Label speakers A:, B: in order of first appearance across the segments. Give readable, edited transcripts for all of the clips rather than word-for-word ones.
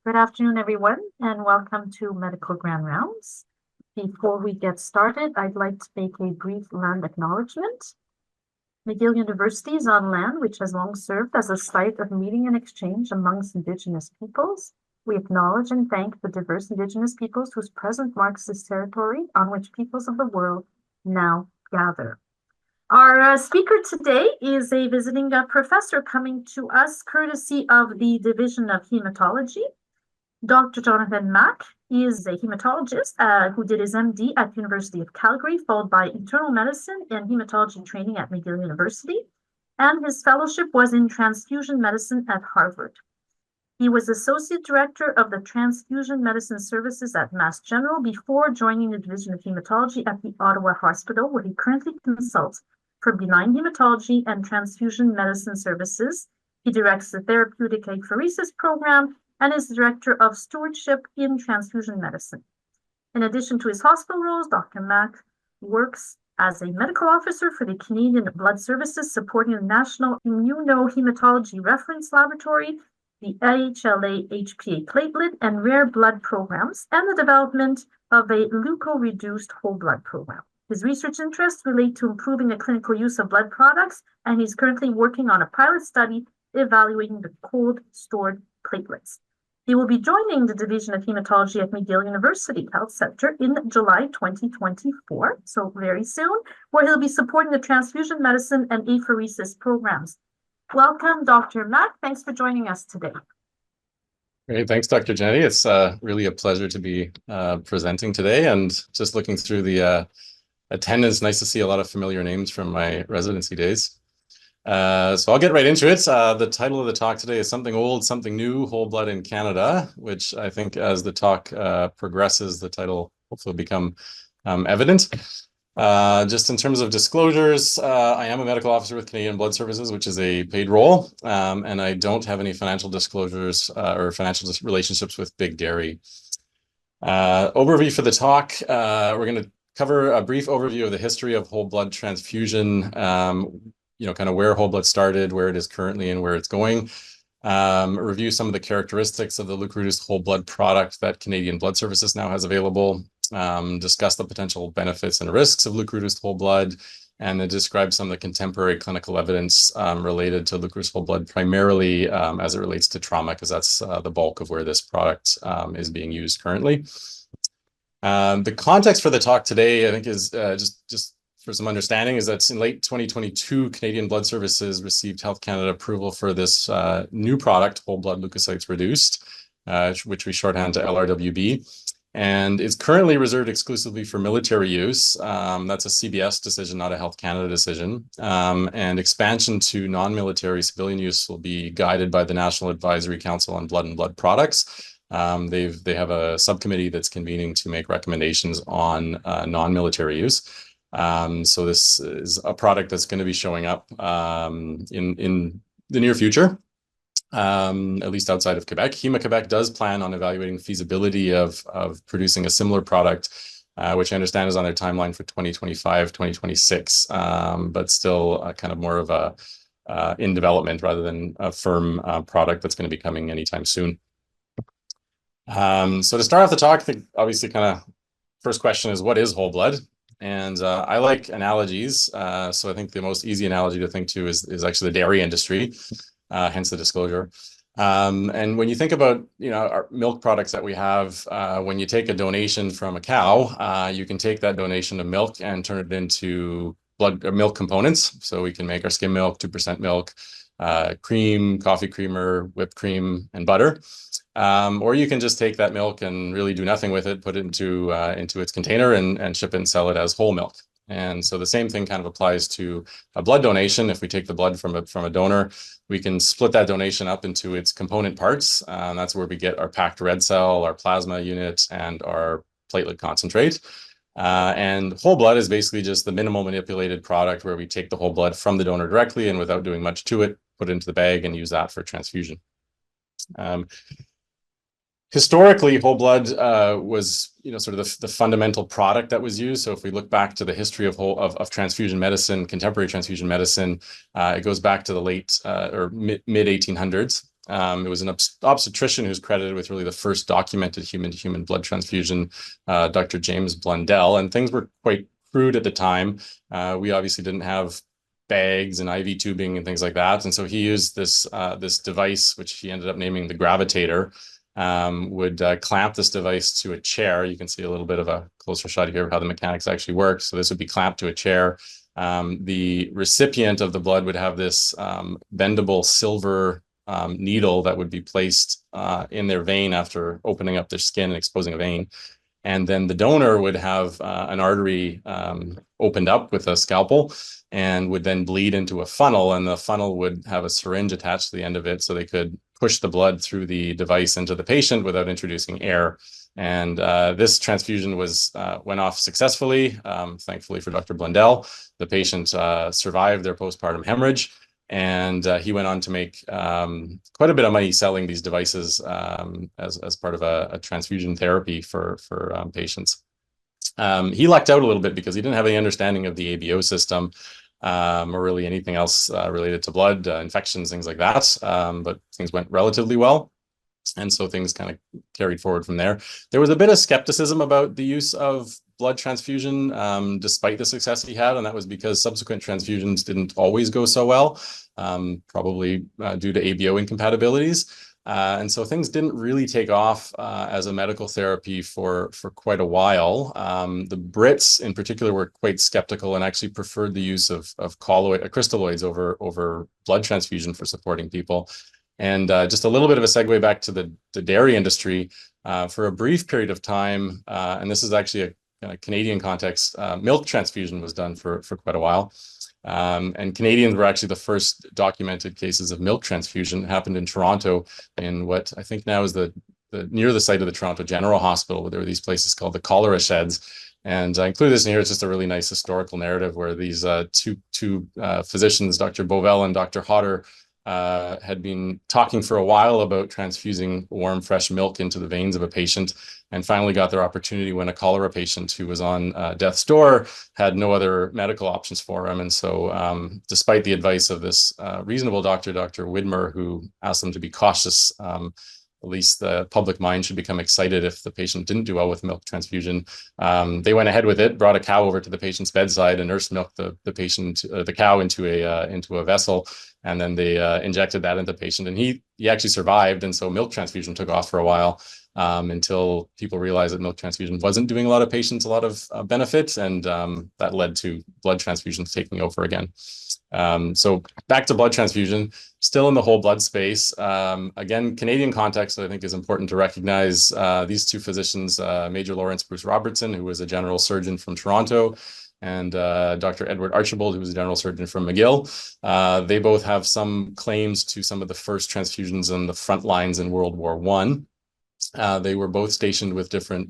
A: Good afternoon, everyone, and welcome to Medical Grand Rounds. Before we get started, I'd like to make a brief land acknowledgement. McGill University is on land which has long served as a site of meeting and exchange amongst Indigenous peoples. We acknowledge and thank the diverse Indigenous peoples whose presence marks this territory on which peoples of the world now gather. Our speaker today is a visiting professor coming to us courtesy of the Division of Hematology. Dr. Jonathan Mack is a hematologist who did his MD at the University of Calgary, followed by Internal Medicine and Hematology training at McGill University, and his fellowship was in Transfusion Medicine at Harvard. He was Associate Director of the Transfusion Medicine Services at Mass General before joining the Division of Hematology at the Ottawa Hospital, where he currently consults for Benign Hematology and Transfusion Medicine Services. He directs the Therapeutic Apheresis program and is Director of Stewardship in Transfusion Medicine. In addition to his hospital roles, Dr. Mack works as a medical officer for the Canadian Blood Services, supporting the National Immunohematology Reference Laboratory, the HLA-HPA platelet and rare blood programs, and the development of a Leukoreduced Whole Blood program. His research interests relate to improving the clinical use of blood products, and he's currently working on a pilot study evaluating the cold stored platelets. He will be joining the Division of Hematology at McGill University Health Center in July 2024, so very soon, where he'll be supporting the Transfusion Medicine and Apheresis programs. Welcome, Dr. Mack. Thanks for joining us today.
B: Great. Thanks, Dr. Jenny. It's really a pleasure to be presenting today, and just looking through the attendance, nice to see a lot of familiar names from my residency days. So I'll get right into it. The title of the talk today is Something Old, Something New, Whole Blood in Canada, which I think as the talk progresses, the title hopefully will become evident. Just in terms of disclosures, I am a medical officer with Canadian Blood Services, which is a paid role, and I don't have any financial disclosures or financial relationships with Big Dairy. Overview for the talk, we're going to cover a brief overview of the history of whole blood transfusion, kind of where whole blood started, where it is currently, and where it's going. Review some of the characteristics of the Leukoreduced Whole Blood product that Canadian Blood Services now has available. Discuss the potential benefits and risks of Leukoreduced Whole Blood, and then describe some of the contemporary clinical evidence related to Leukoreduced Whole Blood, primarily as it relates to trauma, because that's the bulk of where this product is being used currently. The context for the talk today, I think, is just for some understanding, is that in late 2022, Canadian Blood Services received Health Canada approval for this new product, whole blood leukocytes reduced, which we shorthand to LRWB, and it's currently reserved exclusively for military use. That's a CBS decision, not a Health Canada decision. And expansion to non-military civilian use will be guided by the National Advisory Council on Blood and Blood Products. They have a subcommittee that's convening to make recommendations on non-military use. So this is a product that's going to be showing up in the near future, at least outside of Quebec. Hema-Quebec does plan on evaluating feasibility of producing a similar product, which I understand is on their timeline for 2025, 2026, but still kind of more of a in development rather than a firm product that's going to be coming anytime soon. So to start off the talk, I think obviously kind of first question is, what is whole blood? And I like analogies. So I think the most easy analogy to think to is actually the dairy industry, hence the disclosure. And when you think about, our milk products that we have, when you take a donation from a cow, you can take that donation of milk and turn it into blood or milk components. So we can make our skim milk, 2% milk, cream, coffee creamer, whipped cream, and butter. Or you can just take that milk and really do nothing with it, put it into its container and ship it and sell it as whole milk. And so the same thing kind of applies to a blood donation. If we take the blood from a donor, we can split that donation up into its component parts. That's where we get our packed red cell, our plasma unit, and our platelet concentrate. And whole blood is basically just the minimal manipulated product where we take the whole blood from the donor directly and without doing much to it, put it into the bag and use that for transfusion. Historically, whole blood was, sort of the fundamental product that was used. So if we look back to the history of transfusion medicine, contemporary transfusion medicine, it goes back to the late or mid 1800s. It was an obstetrician who's credited with really the first documented human-to-human blood transfusion, Dr. James Blundell, and things were quite crude at the time. We obviously didn't have bags and IV tubing and things like that, and so he used this device, which he ended up naming the gravitator. Would clamp this device to a chair. You can see a little bit of a closer shot here of how the mechanics actually work. So this would be clamped to a chair. The recipient of the blood would have this bendable silver needle that would be placed in their vein after opening up their skin and exposing a vein. And then the donor would have an artery opened up with a scalpel and would then bleed into a funnel, and the funnel would have a syringe attached to the end of it so they could push the blood through the device into the patient without introducing air. And this transfusion went off successfully, thankfully for Dr. Blundell. The patient survived their postpartum hemorrhage, and he went on to make quite a bit of money selling these devices as part of a transfusion therapy for patients. He lucked out a little bit because he didn't have any understanding of the ABO system or really anything else related to blood, infections, things like that. But things went relatively well. And so things kind of carried forward from there. There was a bit of skepticism about the use of blood transfusion, despite the success he had, and that was because subsequent transfusions didn't always go so well, probably due to ABO incompatibilities. And so things didn't really take off as a medical therapy for quite a while. The Brits in particular were quite skeptical and actually preferred the use of crystalloids over blood transfusion for supporting people. And just a little bit of a segue back to the dairy industry, for a brief period of time, and this is actually a Canadian context, milk transfusion was done for quite a while. And Canadians were actually the first documented cases of milk transfusion. It happened in Toronto in what I think now is near the site of the Toronto General Hospital, where there were these places called the cholera sheds. And I include this in here. It's just a really nice historical narrative where these two physicians, Dr. Bovell and Dr. Hodder, had been talking for a while about transfusing warm, fresh milk into the veins of a patient, and finally got their opportunity when a cholera patient who was on death's door had no other medical options for him. And so despite the advice of this reasonable doctor, Dr. Widmer, who asked them to be cautious, at least the public mind should become excited if the patient didn't do well with milk transfusion. They went ahead with it, brought a cow over to the patient's bedside, and nurse milked the cow into a vessel, and then they injected that into the patient, and he actually survived. And so milk transfusion took off for a while until people realized that milk transfusion wasn't doing a lot of patients a lot of benefit, and that led to blood transfusions taking over again. So back to blood transfusion, still in the whole blood space. Again, Canadian context, I think, is important to recognize. These two physicians, Major Lawrence Bruce Robertson, who was a general surgeon from Toronto, and Dr. Edward Archibald, who was a general surgeon from McGill. They both have some claims to some of the first transfusions on the front lines in World War I. They were both stationed with different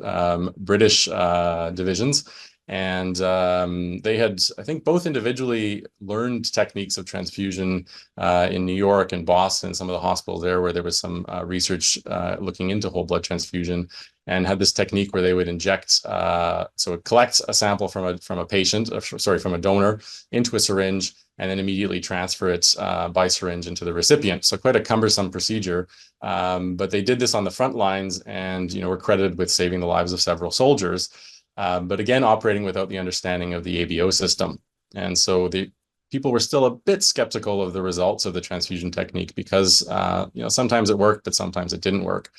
B: British divisions. And they had, I think, both individually learned techniques of transfusion in New York and Boston, some of the hospitals there where there was some research looking into whole blood transfusion, and had this technique where they would inject, so it collects a sample from a donor into a syringe, and then immediately transfer it by syringe into the recipient. So quite a cumbersome procedure, but they did this on the front lines, and were credited with saving the lives of several soldiers. But again, operating without the understanding of the ABO system. And so the people were still a bit skeptical of the results of the transfusion technique because, sometimes it worked, but sometimes it didn't work.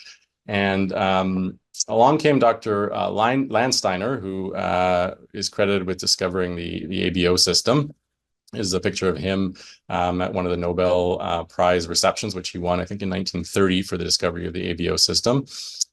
B: And along came Dr. Landsteiner, who is credited with discovering the ABO system. This is a picture of him at one of the Nobel Prize receptions, which he won, I think, in 1930 for the discovery of the ABO system.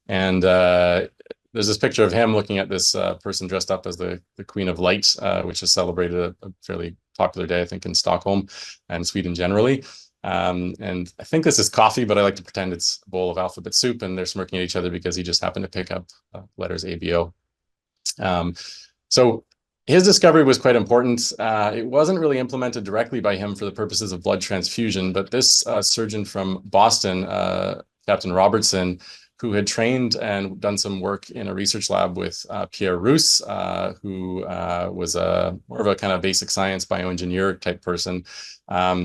B: And there's this picture of him looking at this person dressed up as the Queen of Light, which is celebrated a fairly popular day, I think, in Stockholm and Sweden generally. And I think this is coffee, but I like to pretend it's a bowl of alphabet soup, and they're smirking at each other because he just happened to pick up letters ABO. So his discovery was quite important. It wasn't really implemented directly by him for the purposes of blood transfusion, but this surgeon from Boston, Captain Robertson, who had trained and done some work in a research lab with Pierre Rousse, who was more of a kind of basic science bioengineer type person.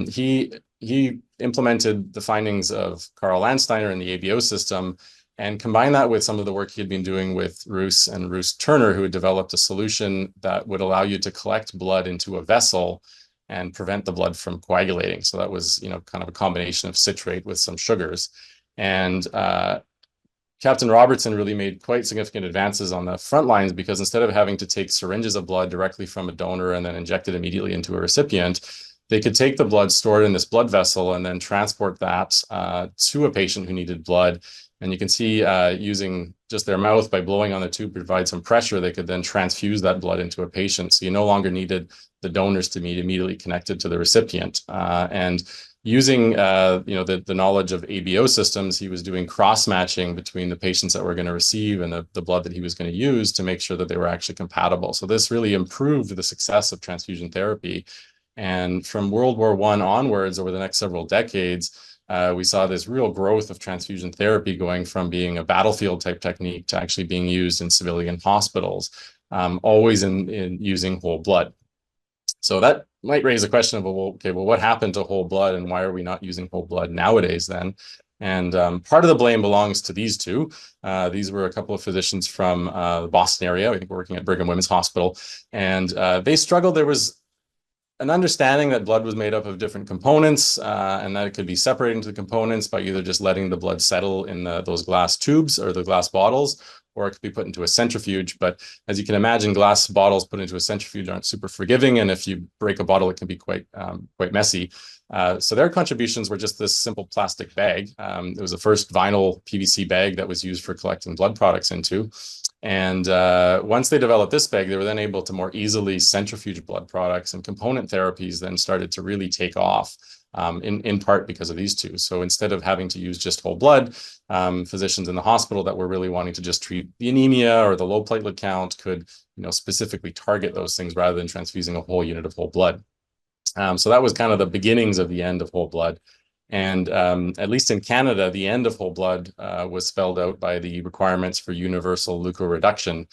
B: He implemented the findings of Karl Landsteiner in the ABO system and combined that with some of the work he had been doing with Roos and Roos Turner, who had developed a solution that would allow you to collect blood into a vessel and prevent the blood from coagulating. So that was, kind of a combination of citrate with some sugars. And Captain Robertson really made quite significant advances on the front lines, because instead of having to take syringes of blood directly from a donor and then inject it immediately into a recipient, they could take the blood stored in this blood vessel and then transport that to a patient who needed blood. And you can see using just their mouth, by blowing on the tube, provide some pressure, they could then transfuse that blood into a patient. So you no longer needed the donors to be immediately connected to the recipient. And using the knowledge of ABO systems, he was doing cross-matching between the patients that were going to receive and the blood that he was going to use to make sure that they were actually compatible. So this really improved the success of transfusion therapy. And from World War I onwards, over the next several decades, we saw this real growth of transfusion therapy going from being a battlefield type technique to actually being used in civilian hospitals, always in using whole blood. So that might raise a question of, well, what happened to whole blood and why are we not using whole blood nowadays then? And part of the blame belongs to these two. These were a couple of physicians from the Boston area. I think we're working at Brigham Women's Hospital. And they struggled. There was an understanding that blood was made up of different components and that it could be separated into the components by either just letting the blood settle in those glass tubes or the glass bottles, or it could be put into a centrifuge. But as you can imagine, glass bottles put into a centrifuge aren't super forgiving. And if you break a bottle, it can be quite messy. So their contributions were just this simple plastic bag. It was the first vinyl PVC bag that was used for collecting blood products into. And once they developed this bag, they were then able to more easily centrifuge blood products, and component therapies then started to really take off, in part because of these two. So instead of having to use just whole blood, physicians in the hospital that were really wanting to just treat the anemia or the low platelet count could, specifically target those things rather than transfusing a whole unit of whole blood. So that was kind of the beginnings of the end of whole blood. And at least in Canada, the end of whole blood was spelled out by the requirements for universal leukoreduction,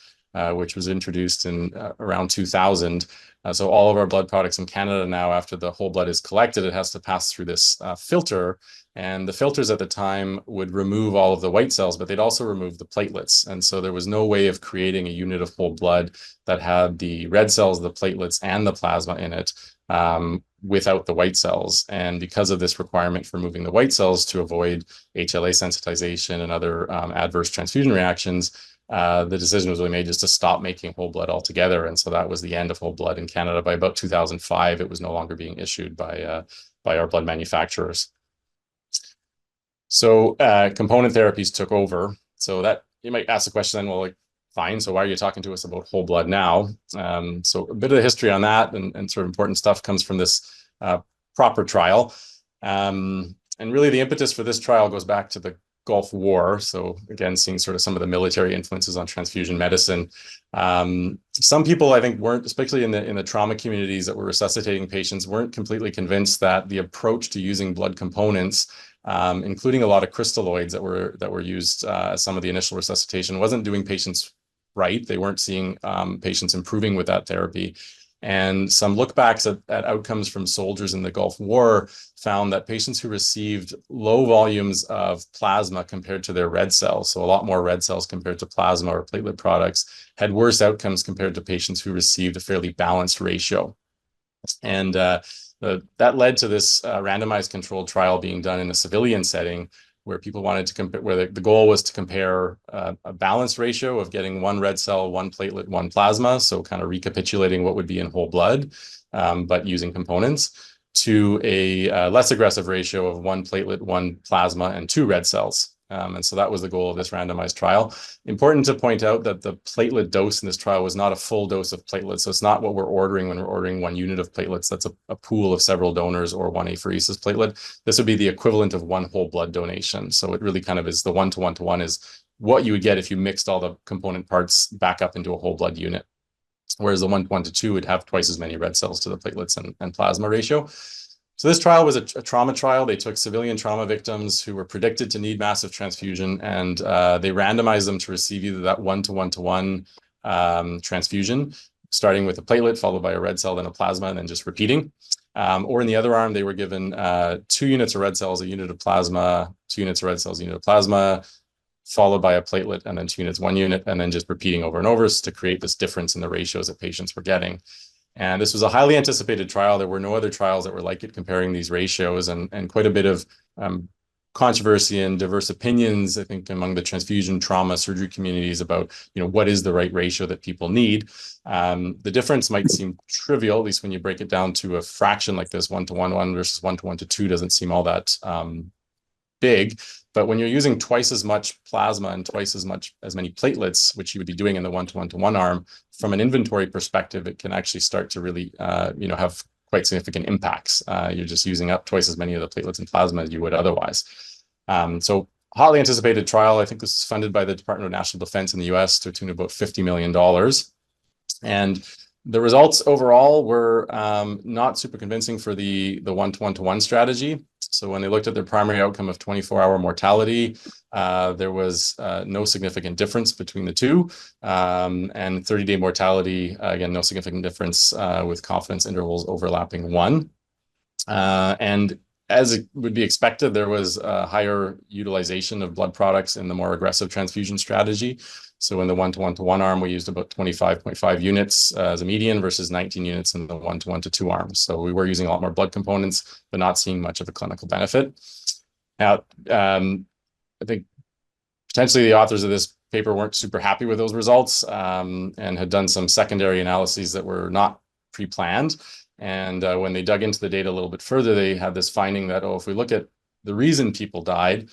B: which was introduced in around 2000. So all of our blood products in Canada now, after the whole blood is collected, it has to pass through this filter. And the filters at the time would remove all of the white cells, but they'd also remove the platelets. And so there was no way of creating a unit of whole blood that had the red cells, the platelets, and the plasma in it, without the white cells. And because of this requirement for removing the white cells to avoid HLA sensitization and other adverse transfusion reactions, the decision was really made just to stop making whole blood altogether. And so that was the end of whole blood in Canada. By about 2005, it was no longer being issued by our blood manufacturers. So component therapies took over. So that you might ask the question then, well, fine, so why are you talking to us about whole blood now? So a bit of the history on that and sort of important stuff comes from this proper trial. And really the impetus for this trial goes back to the Gulf War. So again, seeing sort of some of the military influences on transfusion medicine. Some people, I think, weren't, especially in the trauma communities that were resuscitating patients, weren't completely convinced that the approach to using blood components, including a lot of crystalloids that were used as some of the initial resuscitation, wasn't doing patients right. They weren't seeing patients improving with that therapy. And some look backs at outcomes from soldiers in the Gulf War found that patients who received low volumes of plasma compared to their red cells, so a lot more red cells compared to plasma or platelet products, had worse outcomes compared to patients who received a fairly balanced ratio. And that led to this randomized controlled trial being done in a civilian setting, where people wanted to compare, where the goal was to compare a balanced ratio of getting one red cell, one platelet, one plasma. So kind of recapitulating what would be in whole blood, but using components, to a less aggressive ratio of one platelet, one plasma, and two red cells. And so that was the goal of this randomized trial. Important to point out that the platelet dose in this trial was not a full dose of platelets. So it's not what we're ordering when we're ordering one unit of platelets. That's a pool of several donors or one apheresis platelet. This would be the equivalent of one whole blood donation. So it really kind of is the 1-to-1-to-1 is what you would get if you mixed all the component parts back up into a whole blood unit. Whereas the 1-to-1-to-2 would have twice as many red cells to the platelets and plasma ratio. So this trial was a trauma trial. They took civilian trauma victims who were predicted to need massive transfusion, and they randomized them to receive either that 1-to-1-to-1 transfusion, starting with a platelet, followed by a red cell, then a plasma, and then just repeating. Or in the other arm, they were given 2 units of red cells, a unit of plasma, 2 units of red cells, a unit of plasma, followed by a platelet, and then 2 units, 1 unit, and then just repeating over and over to create this difference in the ratios that patients were getting. And this was a highly anticipated trial. There were no other trials that were like it comparing these ratios, and quite a bit of controversy and diverse opinions, I think, among the transfusion trauma surgery communities about, what is the right ratio that people need. The difference might seem trivial, at least when you break it down to a fraction like this, 1:1 versus 1:2 doesn't seem all that big. But when you're using twice as much plasma and twice as many platelets, which you would be doing in the 1:1 arm, from an inventory perspective, it can actually start to really, have quite significant impacts. You're just using up twice as many of the platelets and plasma as you would otherwise. So highly anticipated trial. I think this is funded by the Department of National Defense in the US to a tune of about $50 million. And the results overall were not super convincing for the 1:1 strategy. So when they looked at their primary outcome of 24-hour mortality, there was no significant difference between the two. And 30-day mortality, again, no significant difference with confidence intervals overlapping 1. And as it would be expected, there was a higher utilization of blood products in the more aggressive transfusion strategy. So in the 1:1 arm, we used about 25.5 units as a median versus 19 units in the 1:2 arm. So we were using a lot more blood components, but not seeing much of a clinical benefit. Now, I think potentially the authors of this paper weren't super happy with those results and had done some secondary analyses that were not pre-planned. And when they dug into the data a little bit further, they had this finding that, if we look at the reason people died,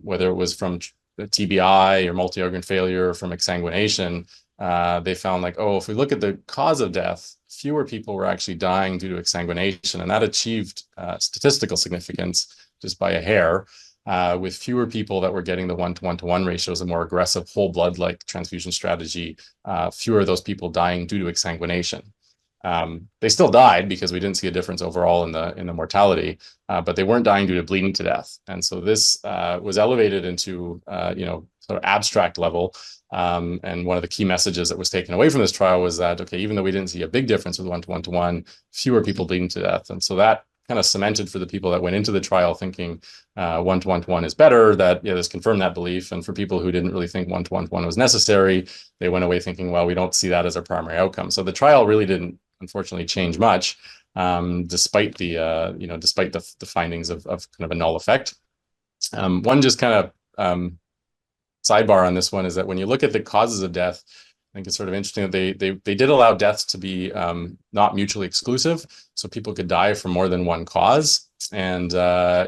B: whether it was from TBI or multi-organ failure or from exsanguination, they found if we look at the cause of death, fewer people were actually dying due to exsanguination. And that achieved statistical significance just by a hair, with fewer people that were getting the 1:1 ratios, a more aggressive whole blood like transfusion strategy, fewer of those people dying due to exsanguination. They still died because we didn't see a difference overall in the mortality, but they weren't dying due to bleeding to death. And so this was elevated into sort of abstract level. And one of the key messages that was taken away from this trial was that, okay, even though we didn't see a big difference with 1:1, fewer people bleeding to death. And so that kind of cemented for the people that went into the trial thinking 1:1 is better, that this confirmed that belief. And for people who didn't really think 1:1 was necessary, they went away thinking, well, we don't see that as our primary outcome. So the trial really didn't, unfortunately, change much, despite the findings of kind of a null effect. One just kind of sidebar on this one is that when you look at the causes of death, I think it's sort of interesting that they did allow deaths to be not mutually exclusive, so people could die from more than one cause. And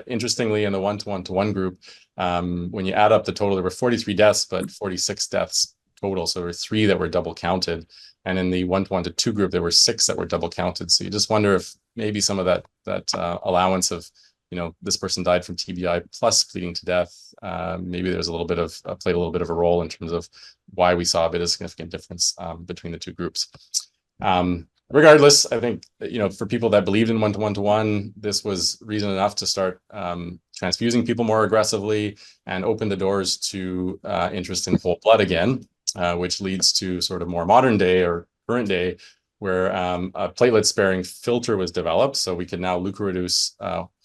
B: interestingly, in the 1:1 group, when you add up the total, there were 43 deaths, but 46 deaths total. So there were 3 that were double counted. And in the 1:2 group, there were 6 that were double counted. So you just wonder if maybe some of that allowance of, this person died from TBI plus bleeding to death, maybe there's played a little bit of a role in terms of why we saw a bit of significant difference between the 2 groups. Regardless, I think, for people that believed in 1:1, this was reason enough to start transfusing people more aggressively and open the doors to interest in whole blood again, which leads to sort of more modern day or current day, where a platelet sparing filter was developed. So we can now leukoreduce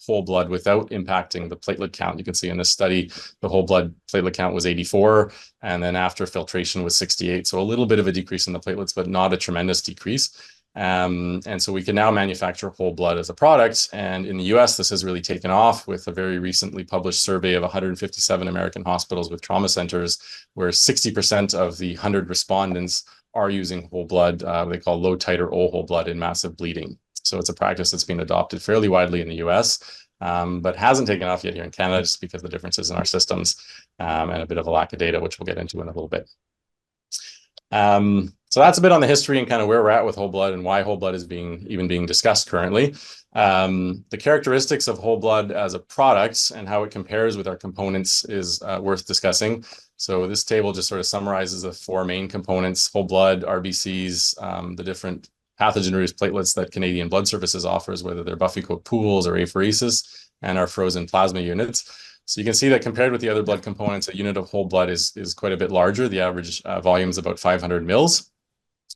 B: whole blood without impacting the platelet count. You can see in this study, the whole blood platelet count was 84, and then after filtration was 68. So a little bit of a decrease in the platelets, but not a tremendous decrease. And so we can now manufacture whole blood as a product. And in the US, this has really taken off with a very recently published survey of 157 American hospitals with trauma centers, where 60% of the 100 respondents are using whole blood, they call low titer whole blood in massive bleeding. So it's a practice that's been adopted fairly widely in the US, but hasn't taken off yet here in Canada just because of the differences in our systems and a bit of a lack of data, which we'll get into in a little bit. So that's a bit on the history and kind of where we're at with whole blood and why whole blood is even being discussed currently. The characteristics of whole blood as a product and how it compares with our components is worth discussing. So this table just sort of summarizes the 4 main components: whole blood, RBCs, the different pathogen-reduced platelets that Canadian Blood Services offers, whether they're Buffy-coat pools or apheresis, and our frozen plasma units. So you can see that compared with the other blood components, a unit of whole blood is quite a bit larger. The average volume is about 500 mils.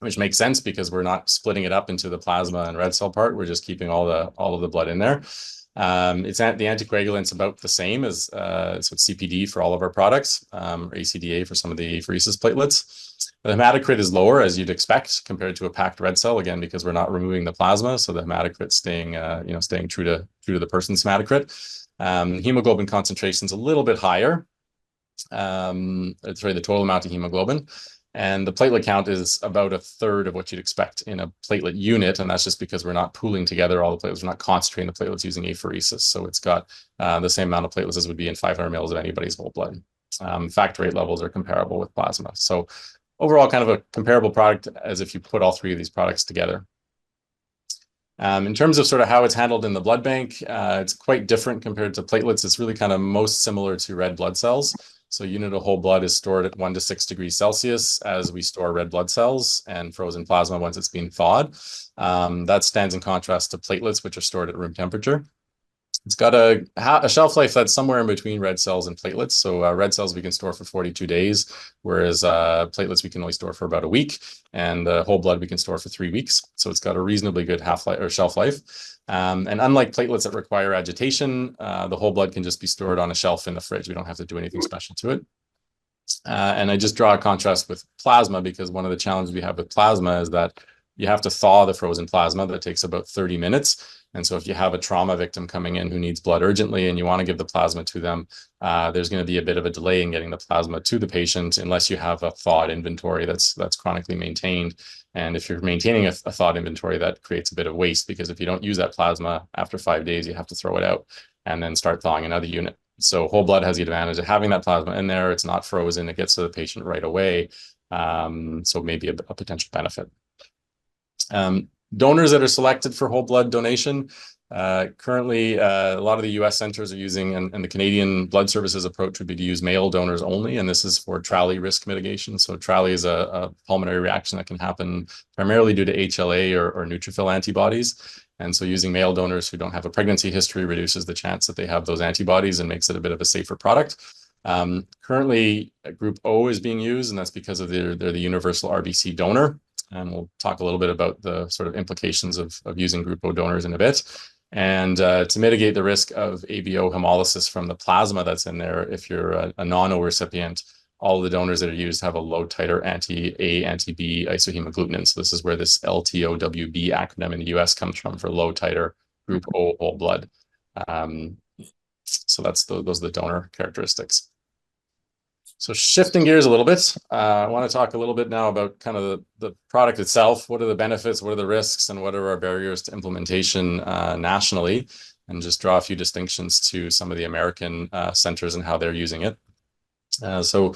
B: which makes sense because we're not splitting it up into the plasma and red cell part. We're just keeping all of the blood in there. The anticoagulant's about the same as so it's CPD for all of our products, or ACDA for some of the apheresis platelets. The hematocrit is lower, as you'd expect, compared to a packed red cell, again, because we're not removing the plasma, so the hematocrit's staying true to the person's hematocrit. Hemoglobin concentration's a little bit higher. The total amount of hemoglobin. And the platelet count is about a third of what you'd expect in a platelet unit. And that's just because we're not pooling together all the platelets. We're not concentrating the platelets using apheresis. So it's got the same amount of platelets as would be in 500 mils of anybody's whole blood. Factor rate levels are comparable with plasma. So overall, kind of a comparable product as if you put all three of these products together. In terms of sort of how it's handled in the blood bank, it's quite different compared to platelets. It's really kind of most similar to red blood cells. So unit of whole blood is stored at 1 to 6 degrees Celsius as we store red blood cells and frozen plasma once it's been thawed. That stands in contrast to platelets, which are stored at room temperature. It's got a shelf life that's somewhere in between red cells and platelets. So red cells we can store for 42 days, whereas platelets we can only store for about a week, and whole blood we can store for 3 weeks. So it's got a reasonably good half-life or shelf life. And unlike platelets that require agitation, the whole blood can just be stored on a shelf in the fridge. We don't have to do anything special to it. And I just draw a contrast with plasma because one of the challenges we have with plasma is that you have to thaw the frozen plasma. That takes about 30 minutes. And so if you have a trauma victim coming in who needs blood urgently and you want to give the plasma to them, there's going to be a bit of a delay in getting the plasma to the patient unless you have a thawed inventory that's chronically maintained. And if you're maintaining a thawed inventory, that creates a bit of waste because if you don't use that plasma after 5 days, you have to throw it out and then start thawing another unit. So whole blood has the advantage of having that plasma in there. It's not frozen. It gets to the patient right away. So maybe a potential benefit. Donors that are selected for whole blood donation. Currently, a lot of the US centers are using, and the Canadian Blood Services approach would be to use male donors only, and this is for TRALI risk mitigation. So TRALI is a pulmonary reaction that can happen primarily due to HLA or neutrophil antibodies. And so using male donors who don't have a pregnancy history reduces the chance that they have those antibodies and makes it a bit of a safer product. Currently, Group O is being used, and that's because of they're the universal RBC donor. And we'll talk a little bit about the sort of implications of using Group O donors in a bit. And to mitigate the risk of ABO hemolysis from the plasma that's in there, if you're a non-O recipient, all of the donors that are used have a low titer anti-A, anti-B isohemagglutinin. So this is where this LTOWB acronym in the US comes from for low titer Group O whole blood. So those are the donor characteristics. So shifting gears a little bit, I want to talk a little bit now about kind of the product itself. What are the benefits? What are the risks? And what are our barriers to implementation nationally? And just draw a few distinctions to some of the American centers and how they're using it. So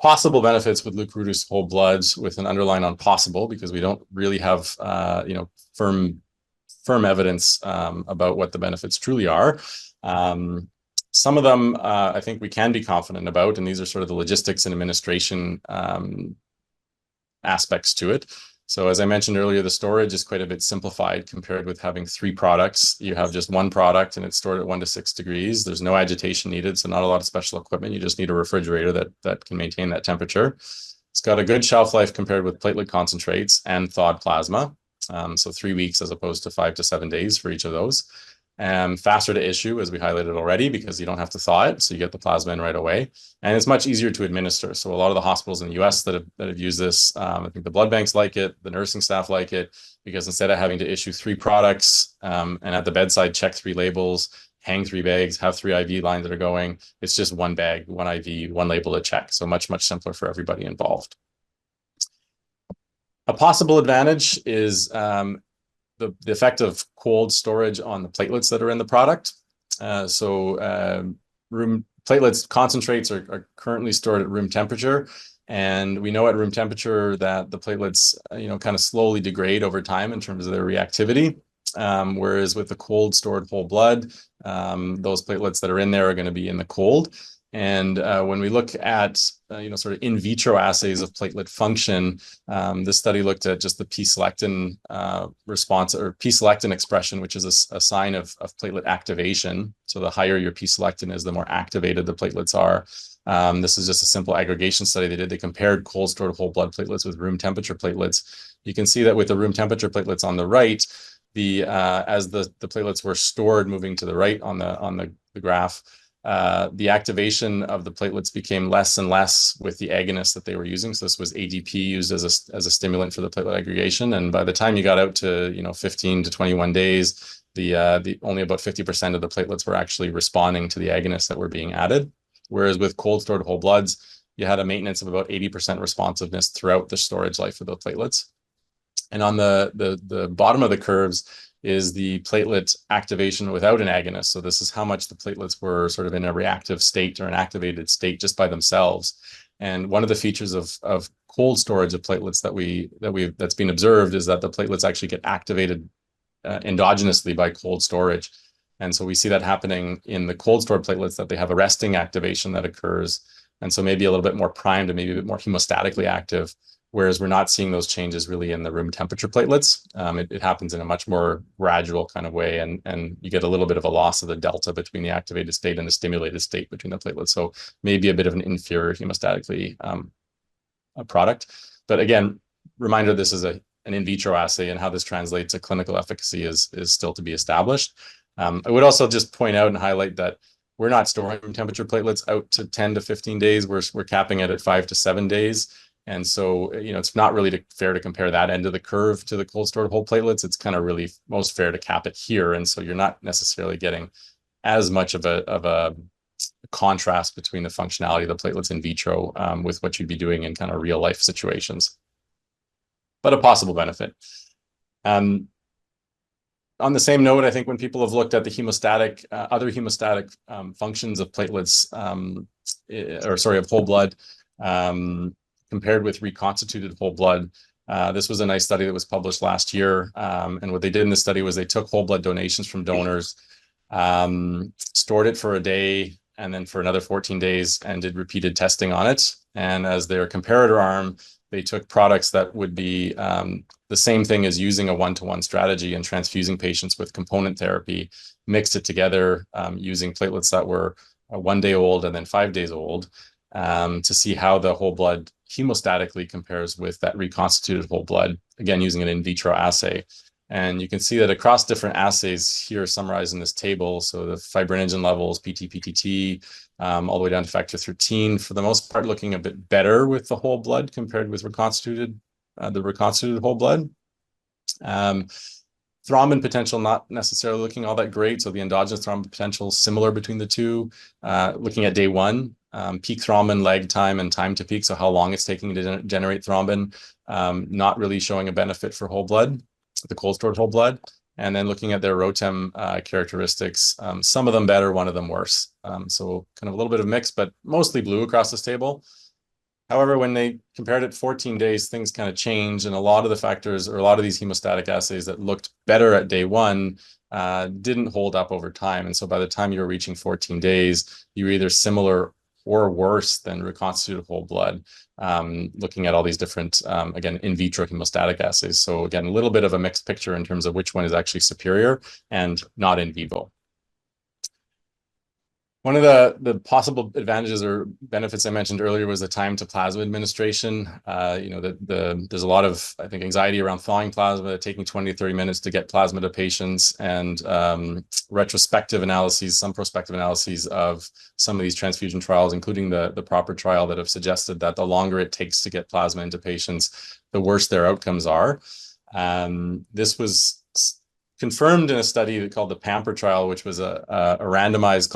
B: possible benefits with leukoreduced whole blood with an underline on possible, because we don't really have firm evidence about what the benefits truly are. Some of them I think we can be confident about, and these are sort of the logistics and administration aspects to it. So as I mentioned earlier, the storage is quite a bit simplified compared with having 3 products. You have just one product and it's stored at 1 to 6 degrees. There's no agitation needed, so not a lot of special equipment. You just need a refrigerator that can maintain that temperature. It's got a good shelf life compared with platelet concentrates and thawed plasma. So 3 weeks as opposed to 5 to 7 days for each of those. Faster to issue, as we highlighted already, because you don't have to thaw it, so you get the plasma in right away. And it's much easier to administer. So a lot of the hospitals in the US that have used this, I think the blood banks like it, the nursing staff like it, because instead of having to issue 3 products and at the bedside check 3 labels, hang 3 bags, have 3 IV lines that are going, it's just 1 bag, 1 IV, 1 label to check. So much, much simpler for everybody involved. A possible advantage is the effect of cold storage on the platelets that are in the product. Platelets concentrates are currently stored at room temperature. And we know at room temperature that the platelets, kind of slowly degrade over time in terms of their reactivity. Whereas with the cold stored whole blood, those platelets that are in there are going to be in the cold. And when we look at, sort of in vitro assays of platelet function, this study looked at just the p-selectin response or p-selectin expression, which is a sign of platelet activation. So the higher your p-selectin is, the more activated the platelets are. This is just a simple aggregation study they did. They compared cold stored whole blood platelets with room temperature platelets. You can see that with the room temperature platelets on the right, as the platelets were stored moving to the right on the graph, the activation of the platelets became less and less with the agonist that they were using. So this was ADP used as a stimulant for the platelet aggregation. And by the time you got out to 15 to 21 days, the only about 50% of the platelets were actually responding to the agonists that were being added. Whereas with cold stored whole bloods, you had a maintenance of about 80% responsiveness throughout the storage life of the platelets. And on the bottom of the curves is the platelet activation without an agonist. So this is how much the platelets were sort of in a reactive state or an activated state just by themselves. And one of the features of cold storage of platelets that's been observed is that the platelets actually get activated endogenously by cold storage. And so we see that happening in the cold stored platelets, that they have a resting activation that occurs. And so maybe a little bit more primed and maybe a bit more hemostatically active, whereas we're not seeing those changes really in the room temperature platelets. It happens in a much more gradual kind of way, and you get a little bit of a loss of the delta between the activated state and the stimulated state between the platelets. So maybe a bit of an inferior hemostatically product. But again, reminder, this is an in vitro assay, and how this translates to clinical efficacy is still to be established. I would also just point out and highlight that we're not storing room temperature platelets out to 10 to 15 days. We're capping it at 5 to 7 days. And so, it's not really fair to compare that end of the curve to the cold stored whole platelets. It's kind of really most fair to cap it here. And so you're not necessarily getting as much of a contrast between the functionality of the platelets in vitro with what you'd be doing in kind of real life situations, but a possible benefit. On the same note, I think when people have looked at the hemostatic, other hemostatic functions of platelets, of whole blood, compared with reconstituted whole blood, this was a nice study that was published last year. And what they did in the study was they took whole blood donations from donors, stored it for a day, and then for another 14 days, and did repeated testing on it. And as their comparator arm, they took products that would be the same thing as using a one-to-one strategy and transfusing patients with component therapy, mixed it together using platelets that were 1 day old and then 5 days old, to see how the whole blood hemostatically compares with that reconstituted whole blood, again, using an in vitro assay. And you can see that across different assays here summarized in this table, so the fibrinogen levels, PT, PTT, all the way down to factor 13, for the most part, looking a bit better with the whole blood compared with the reconstituted whole blood. Thrombin potential not necessarily looking all that great. So the endogenous thrombin potential similar between the two. Looking at day one, peak thrombin, lag time, and time to peak, so how long it's taking to generate thrombin, not really showing a benefit for whole blood, the cold stored whole blood. And then looking at their ROTEM characteristics, some of them better, one of them worse. So kind of a little bit of mix, but mostly blue across this table. However, when they compared it 14 days, things kind of changed, and a lot of the factors, or a lot of these hemostatic assays that looked better at day one didn't hold up over time. And so by the time you were reaching 14 days, you were either similar or worse than reconstituted whole blood, looking at all these different, again, in vitro hemostatic assays. So again, a little bit of a mixed picture in terms of which one is actually superior and not in vivo. One of the possible advantages or benefits I mentioned earlier was the time to plasma administration. There's a lot of, I think, anxiety around thawing plasma, taking 20 to 30 minutes to get plasma to patients, and retrospective analyses, some prospective analyses of some of these transfusion trials, including the proper trial, that have suggested that the longer it takes to get plasma into patients, the worse their outcomes are. This was confirmed in a study called the PAMPER trial, which was a randomized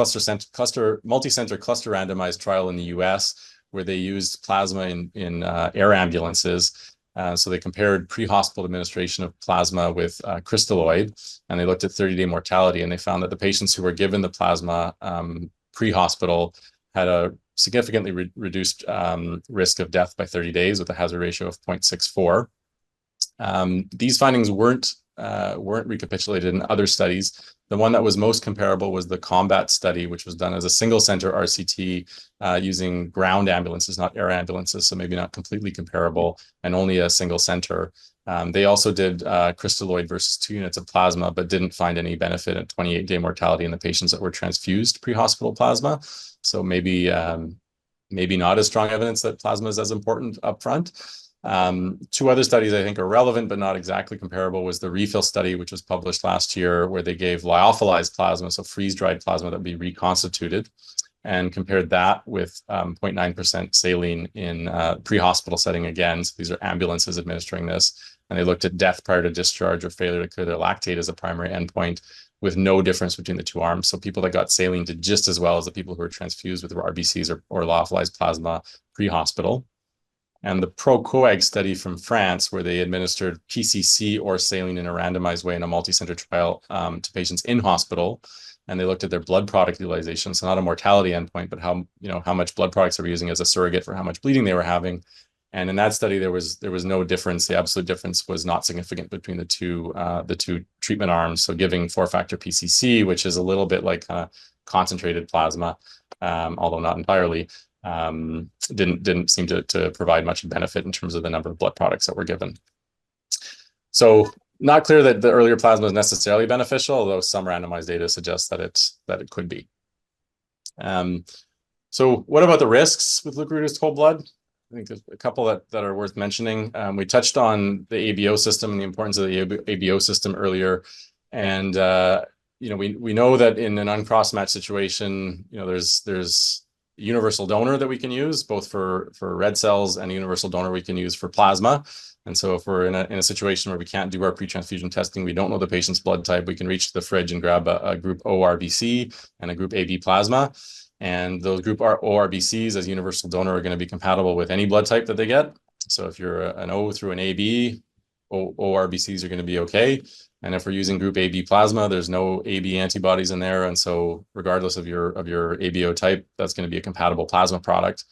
B: multi-center cluster randomized trial in the US, where they used plasma in air ambulances. So they compared pre-hospital administration of plasma with crystalloid, and they looked at 30-day mortality, and they found that the patients who were given the plasma pre-hospital had a significantly reduced risk of death by 30 days with a hazard ratio of 0.64. These findings weren't recapitulated in other studies. The one that was most comparable was the COMBAT study, which was done as a single center RCT using ground ambulances, not air ambulances, so maybe not completely comparable, and only a single center. They also did crystalloid versus 2 units of plasma, but didn't find any benefit at 28-day mortality in the patients that were transfused pre-hospital plasma. So maybe maybe not as strong evidence that plasma is as important upfront. Two other studies I think are relevant, but not exactly comparable, was the refill study, which was published last year, where they gave lyophilized plasma, so freeze-dried plasma that would be reconstituted, and compared that with 0.9% saline in pre-hospital setting again. So these are ambulances administering this. And they looked at death prior to discharge or failure to clear their lactate as a primary endpoint, with no difference between the two arms. So people that got saline did just as well as the people who were transfused with RBCs or lyophilized plasma pre-hospital. And the ProCoag study from France, where they administered PCC or saline in a randomized way in a multi-center trial to patients in hospital, and they looked at their blood product utilization, so not a mortality endpoint, but how much blood products they were using as a surrogate for how much bleeding they were having. And in that study, there was no difference. The absolute difference was not significant between the two treatment arms. So giving 4-factor PCC, which is a little bit like concentrated plasma, although not entirely, didn't seem to provide much benefit in terms of the number of blood products that were given. So not clear that the earlier plasma is necessarily beneficial, although some randomized data suggests that it could be. So what about the risks with leukoreduced whole blood? I think there's a couple that are worth mentioning. We touched on the ABO system and the importance of the ABO system earlier. And we know that in an uncross-matched situation, there's a universal donor that we can use, both for red cells, and a universal donor we can use for plasma. And so if we're in a situation where we can't do our pre-transfusion testing, we don't know the patient's blood type, we can reach to the fridge and grab a group O RBC and a group AB plasma. And those group O RBCs as universal donor are going to be compatible with any blood type that they get. So if you're an O through an AB, O RBCs are going to be okay. And if we're using group AB plasma, there's no AB antibodies in there. And so regardless of your ABO type, that's going to be a compatible plasma product.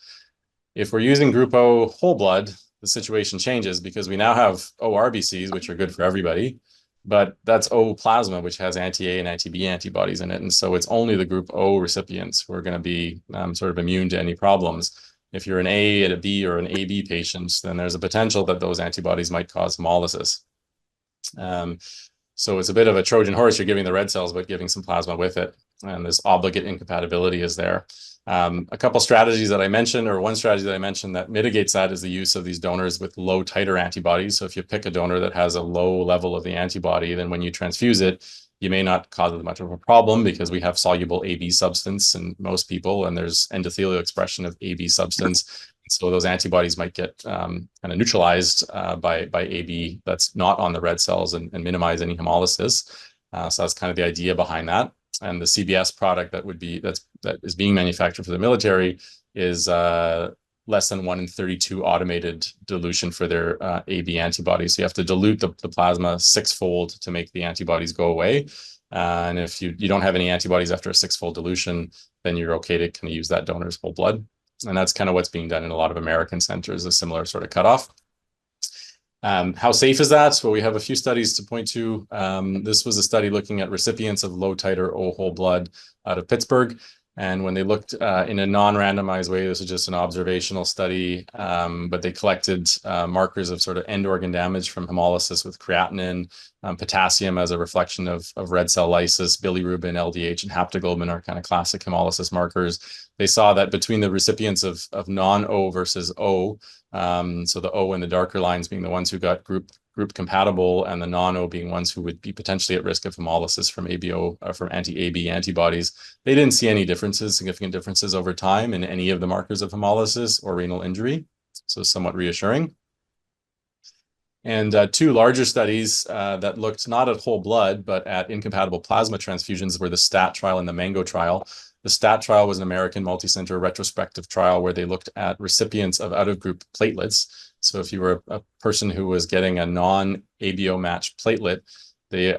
B: If we're using group O whole blood, the situation changes, because we now have O RBCs, which are good for everybody, but that's O plasma, which has anti-A and anti-B antibodies in it. And so it's only the group O recipients who are going to be sort of immune to any problems. If you're an A, a B, or an AB patient, then there's a potential that those antibodies might cause hemolysis. So it's a bit of a Trojan horse. You're giving the red cells, but giving some plasma with it. And this obligate incompatibility is there. A couple strategies that I mentioned, or one strategy that I mentioned that mitigates that, is the use of these donors with low titer antibodies. So if you pick a donor that has a low level of the antibody, then when you transfuse it, you may not cause as much of a problem, because we have soluble AB substance in most people, and there's endothelial expression of AB substance. So those antibodies might get kind of neutralized by AB that's not on the red cells, and minimize any hemolysis. So that's kind of the idea behind that. And the CBS product that is being manufactured for the military is less than 1 in 32 automated dilution for their AB antibodies. So you have to dilute the plasma 6-fold to make the antibodies go away. And if you don't have any antibodies after a 6-fold dilution, then you're okay to kind of use that donor's whole blood. And that's kind of what's being done in a lot of American centers, a similar sort of cutoff. How safe is that? Well, we have a few studies to point to. This was a study looking at recipients of low titer O whole blood out of Pittsburgh. And when they looked in a non-randomized way, this was just an observational study, but they collected markers of sort of end organ damage from hemolysis with creatinine, potassium as a reflection of red cell lysis, bilirubin, LDH, and haptoglobin are kind of classic hemolysis markers. They saw that between the recipients of non-O versus O, so the O and the darker lines being the ones who got group compatible, and the non-O being ones who would be potentially at risk of hemolysis from ABO, from anti-AB antibodies, they didn't see any significant differences over time in any of the markers of hemolysis or renal injury. So somewhat reassuring. And two larger studies that looked not at whole blood, but at incompatible plasma transfusions were the STAT trial and the MANGO trial. The STAT trial was an American multi-center retrospective trial where they looked at recipients of out-of-group platelets. So if you were a person who was getting a non-ABO matched platelet, they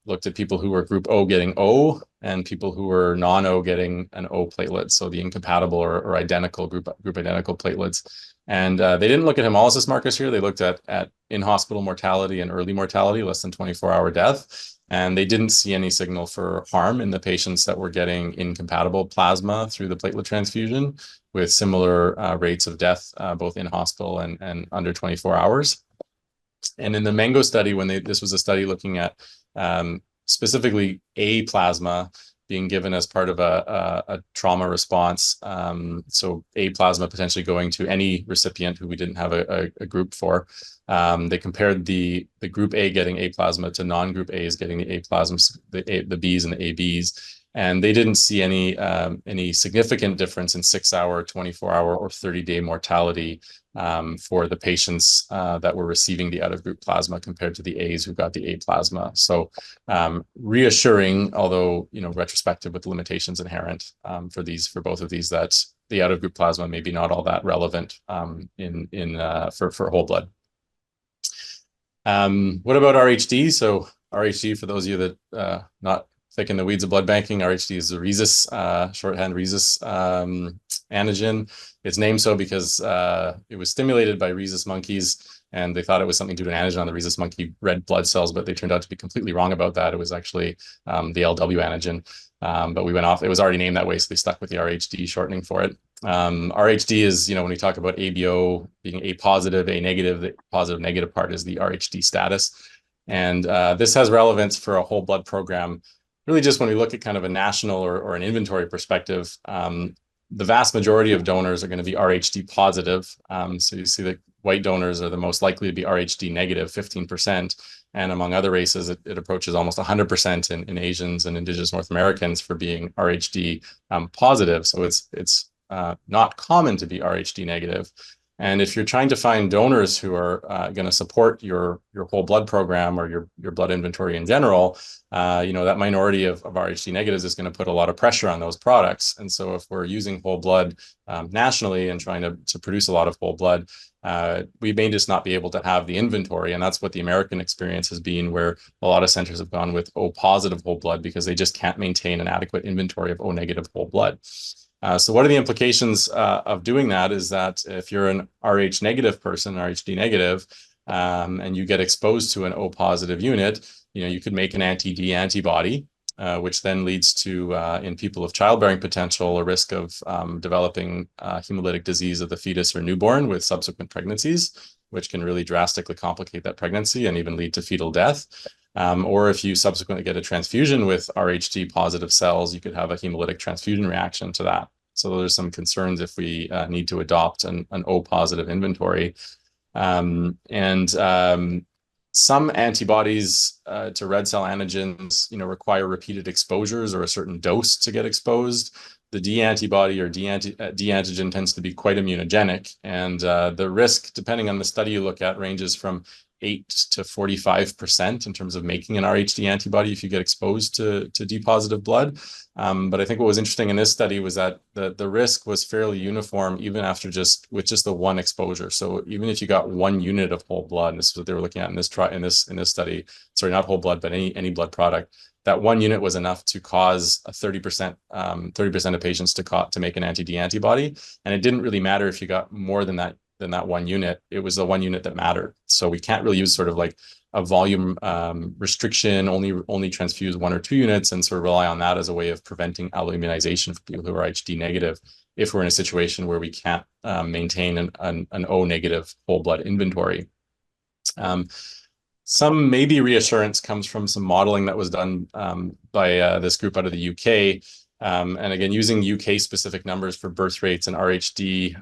B: looked at people who were group O getting O, and people who were non-O getting an O platelet, so the incompatible or identical group identical platelets. And they didn't look at hemolysis markers here. They looked at in-hospital mortality and early mortality, less than 24-hour death. And they didn't see any signal for harm in the patients that were getting incompatible plasma through the platelet transfusion, with similar rates of death, both in hospital and under 24 hours. And in the MANGO study, this was a study looking at specifically A plasma, being given as part of a trauma response. So A plasma potentially going to any recipient who we didn't have a group for. They compared the group A getting A plasma to non-group A's getting the A plasmas, the B's and the ABs. And they didn't see any significant difference in 6-hour, 24-hour, or 30-day mortality for the patients that were receiving the out-of-group plasma compared to the A's who got the A plasma. So reassuring, although retrospective with limitations inherent for both of these, that the out-of-group plasma may be not all that relevant for whole blood. What about RHD? So RHD, for those of you that not thick in the weeds of blood banking, RHD is a rhesus, shorthand rhesus antigen. It's named so because it was stimulated by rhesus monkeys, and they thought it was something due to an antigen on the rhesus monkey red blood cells, but they turned out to be completely wrong about that. It was actually the LW antigen, but we went off. It was already named that way, so they stuck with the RHD shortening for it. RHD is, when we talk about ABO being A positive, A negative, the positive negative part is the RHD status. And this has relevance for a whole blood program. Really just when we look at kind of a national or an inventory perspective, the vast majority of donors are going to be RHD positive. So you see that white donors are the most likely to be RHD negative, 15%. And among other races, it approaches almost 100% in Asians and Indigenous North Americans for being RHD positive. So it's not common to be RHD negative. And if you're trying to find donors who are going to support your whole blood program or your blood inventory in general, that minority of RHD negatives is going to put a lot of pressure on those products. And so if we're using whole blood nationally and trying to produce a lot of whole blood, we may just not be able to have the inventory. And that's what the American experience has been, where a lot of centers have gone with O positive whole blood because they just can't maintain an adequate inventory of O negative whole blood. So what are the implications of doing that is that if you're an Rh negative person, RHD negative, and you get exposed to an O positive unit, you could make an anti-D antibody, which then leads to, in people of childbearing potential, a risk of developing hemolytic disease of the fetus or newborn with subsequent pregnancies, which can really drastically complicate that pregnancy and even lead to fetal death. Or if you subsequently get a transfusion with RHD positive cells, you could have a hemolytic transfusion reaction to that. So there's some concerns if we need to adopt an O positive inventory. Some antibodies to red cell antigens, require repeated exposures or a certain dose to get exposed. The D antibody or D antigen tends to be quite immunogenic, and the risk, depending on the study you look at, ranges from 8 to 45% in terms of making an RHD antibody if you get exposed to D positive blood. But I think what was interesting in this study was that the risk was fairly uniform even after just the one exposure. So even if you got 1 unit of whole blood, and this is what they were looking at in this study, sorry, not whole blood, but any blood product, that 1 unit was enough to cause a 30% of patients to make an anti-D antibody. And it didn't really matter if you got more than that 1 unit. It was the 1 unit that mattered. So we can't really use sort of like a volume restriction, only transfuse 1 or 2 units and sort of rely on that as a way of preventing alloimmunization for people who are HD negative if we're in a situation where we can't maintain an O negative whole blood inventory. Some maybe reassurance comes from some modeling that was done by this group out of the UK. And again, using UK specific numbers for birth rates and RHD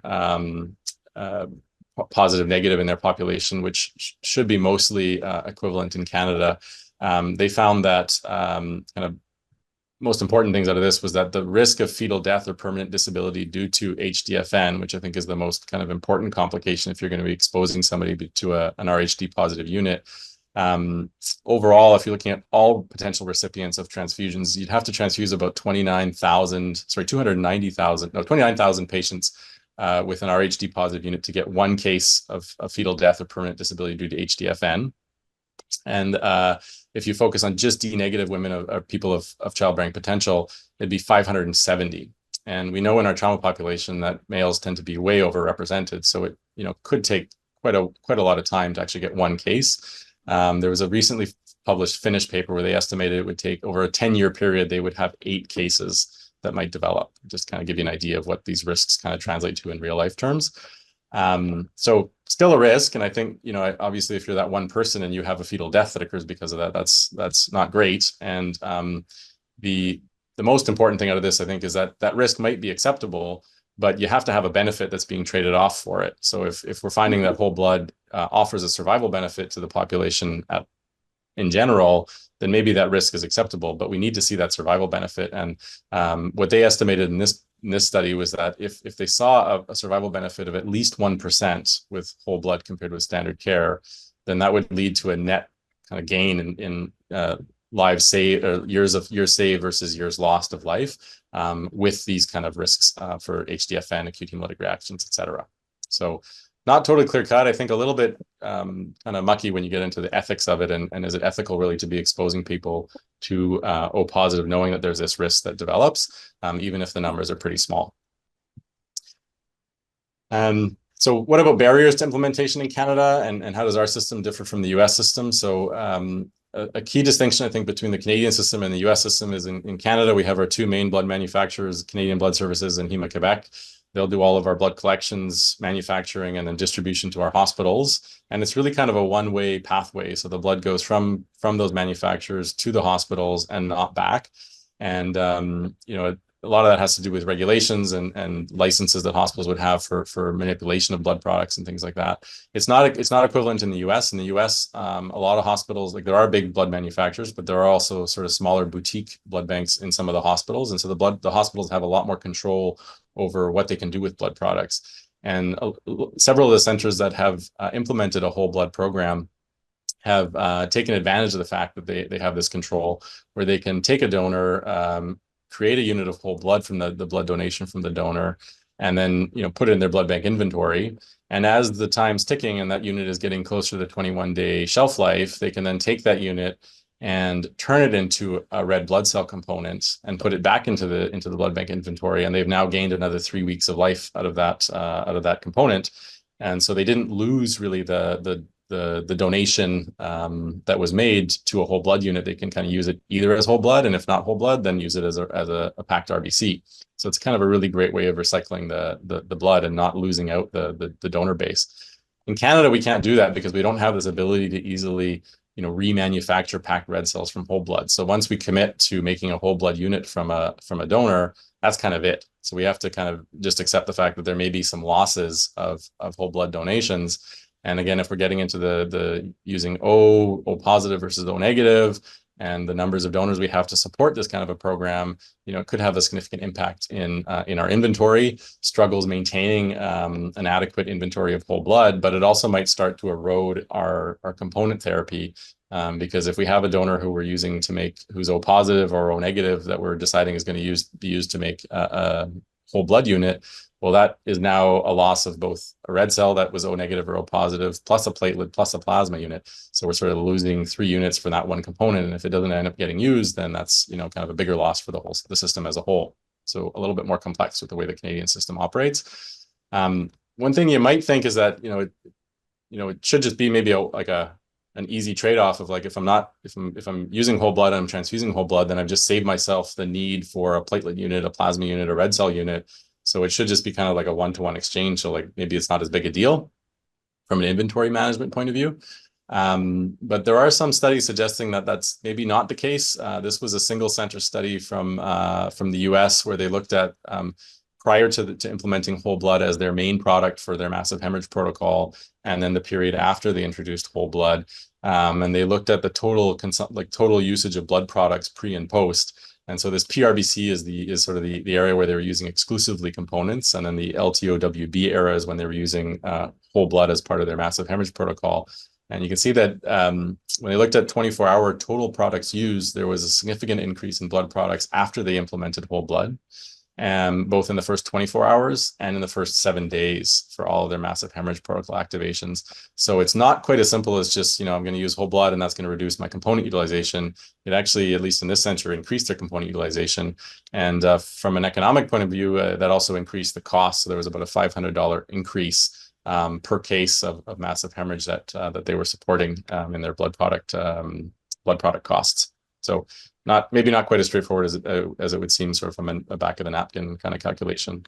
B: positive negative in their population, which should be mostly equivalent in Canada. They found that kind of most important things out of this was that the risk of fetal death or permanent disability due to HDFN, which I think is the most kind of important complication if you're going to be exposing somebody to an RHD positive unit. Overall, if you're looking at all potential recipients of transfusions, you'd have to transfuse about 29,000 patients with an RHD positive unit to get 1 case of fetal death or permanent disability due to HDFN. And if you focus on just D negative women or people of childbearing potential, it'd be 570. And we know in our trauma population that males tend to be way overrepresented. So it could take quite a lot of time to actually get 1 case. There was a recently published Finnish paper where they estimated it would take over a 10-year period, they would have 8 cases that might develop. Just kind of give you an idea of what these risks kind of translate to in real life terms. So still a risk. And I think, obviously if you're that one person and you have a fetal death that occurs because of that, that's not great. And the the most important thing out of this, I think, is that that risk might be acceptable, but you have to have a benefit that's being traded off for it. So if we're finding that whole blood offers a survival benefit to the population in general, then maybe that risk is acceptable, but we need to see that survival benefit. And what they estimated in this study was that if they saw a survival benefit of at least 1% with whole blood compared with standard care, then that would lead to a net kind of gain in lives saved, or years saved versus years lost of life, with these kind of risks for HDFN, acute hemolytic reactions, et cetera. So not totally clear cut. I think a little bit kind of mucky when you get into the ethics of it, and is it ethical really to be exposing people to O positive, knowing that there's this risk that develops, even if the numbers are pretty small. So what about barriers to implementation in Canada, and how does our system differ from the US system? So a key distinction, I think, between the Canadian system and the US system is in Canada, we have our two main blood manufacturers, Canadian Blood Services and Hema-Quebec. They'll do all of our blood collections, manufacturing, and then distribution to our hospitals. And it's really kind of a one-way pathway. So the blood goes from those manufacturers to the hospitals and not back. And you know, a lot of that has to do with regulations and licenses that hospitals would have for manipulation of blood products and things like that. It's not equivalent in the US. In the US, a lot of hospitals, like there are big blood manufacturers, but there are also sort of smaller boutique blood banks in some of the hospitals. And so the hospitals have a lot more control over what they can do with blood products. And several of the centers that have implemented a whole blood program have taken advantage of the fact that they have this control, where they can take a donor, create a unit of whole blood from the blood donation from the donor, and then, you know, put it in their blood bank inventory. And as the time's ticking and that unit is getting closer to the 21-day shelf life, they can then take that unit and turn it into a red blood cell component and put it back into the blood bank inventory. And they've now gained another 3 weeks of life out of that component. And so they didn't lose really the donation that was made to a whole blood unit. They can kind of use it either as whole blood, and if not whole blood, then use it as a packed RBC. So it's kind of a really great way of recycling the blood and not losing out the donor base. In Canada, we can't do that because we don't have this ability to easily, you know, remanufacture packed red cells from whole blood. So once we commit to making a whole blood unit from a donor, that's kind of it. So we have to kind of just accept the fact that there may be some losses of whole blood donations. And again, if we're getting into the using O positive versus O negative, and the numbers of donors we have to support this kind of a program, you know, it could have a significant impact in our inventory, struggles maintaining an adequate inventory of whole blood, but it also might start to erode our component therapy, because if we have a donor who we're using to make, who's O positive or O negative, that we're deciding is going to be used to make a whole blood unit, well, that is now a loss of both a red cell that was O negative or O positive, plus a platelet, plus a plasma unit. So we're sort of losing 3 units for that one component. And if it doesn't end up getting used, then that's, you know, kind of a bigger loss for the system as a whole. So a little bit more complex with the way the Canadian system operates. One thing you might think is that, it should just be maybe an easy trade-off of like, if I'm using whole blood and I'm transfusing whole blood, then I've just saved myself the need for a platelet unit, a plasma unit, a red cell unit. So it should just be kind of like a one-to-one exchange. So like maybe it's not as big a deal from an inventory management point of view. But there are some studies suggesting that that's maybe not the case. This was a single center study from the US, where they looked at prior to implementing whole blood as their main product for their massive hemorrhage protocol, and then the period after they introduced whole blood. And they looked at the total usage of blood products pre and post. And so this PRBC is sort of the area where they were using exclusively components, and then the LTOWB era is when they were using whole blood as part of their massive hemorrhage protocol. And you can see that when they looked at 24-hour total products used, there was a significant increase in blood products after they implemented whole blood, both in the first 24 hours and in the first 7 days for all of their massive hemorrhage protocol activations. So it's not quite as simple as just, I'm going to use whole blood and that's going to reduce my component utilization. It actually, at least in this center, increased their component utilization. And from an economic point of view, that also increased the cost. So there was about a $500 increase per case of massive hemorrhage that they were supporting in their blood product costs. So maybe not quite as straightforward as it would seem, sort of from a back of the napkin kind of calculation.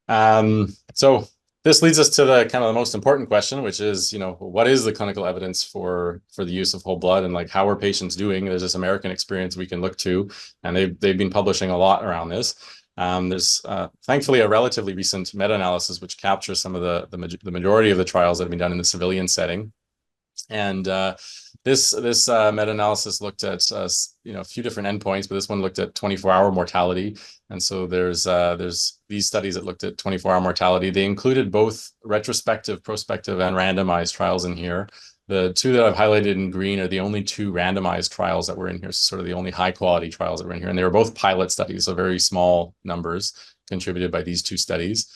B: So this leads us to the kind of the most important question, which is, what is the clinical evidence for the use of whole blood, and like how are patients doing? There's this American experience we can look to, and they've been publishing a lot around this. There's thankfully a relatively recent meta-analysis which captures some of the majority of the trials that have been done in the civilian setting. And this meta-analysis looked at a few different endpoints, but this one looked at 24-hour mortality. And so there's these studies that looked at 24-hour mortality. They included both retrospective, prospective, and randomized trials in here. The two that I've highlighted in green are the only two randomized trials that were in here, sort of the only high-quality trials that were in here. And they were both pilot studies, so very small numbers contributed by these two studies.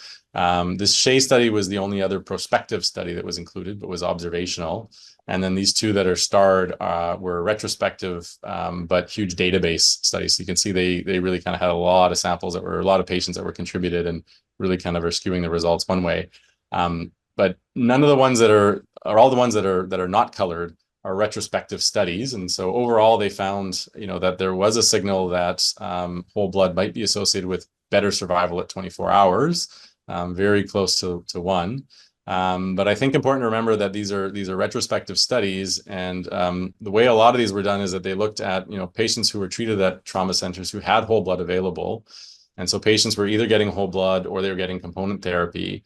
B: This Shea study was the only other prospective study that was included, but was observational. And then these two that are starred were retrospective, but huge database studies. So you can see they really kind of had a lot of samples a lot of patients that were contributed, and really kind of are skewing the results one way. But none of the ones that are all the ones that are not colored are retrospective studies. And so overall, they found, that there was a signal that whole blood might be associated with better survival at 24 hours, very close to 1. But I think important to remember that these are retrospective studies, and the way a lot of these were done is that they looked at patients who were treated at trauma centers who had whole blood available, and so patients were either getting whole blood or they were getting component therapy.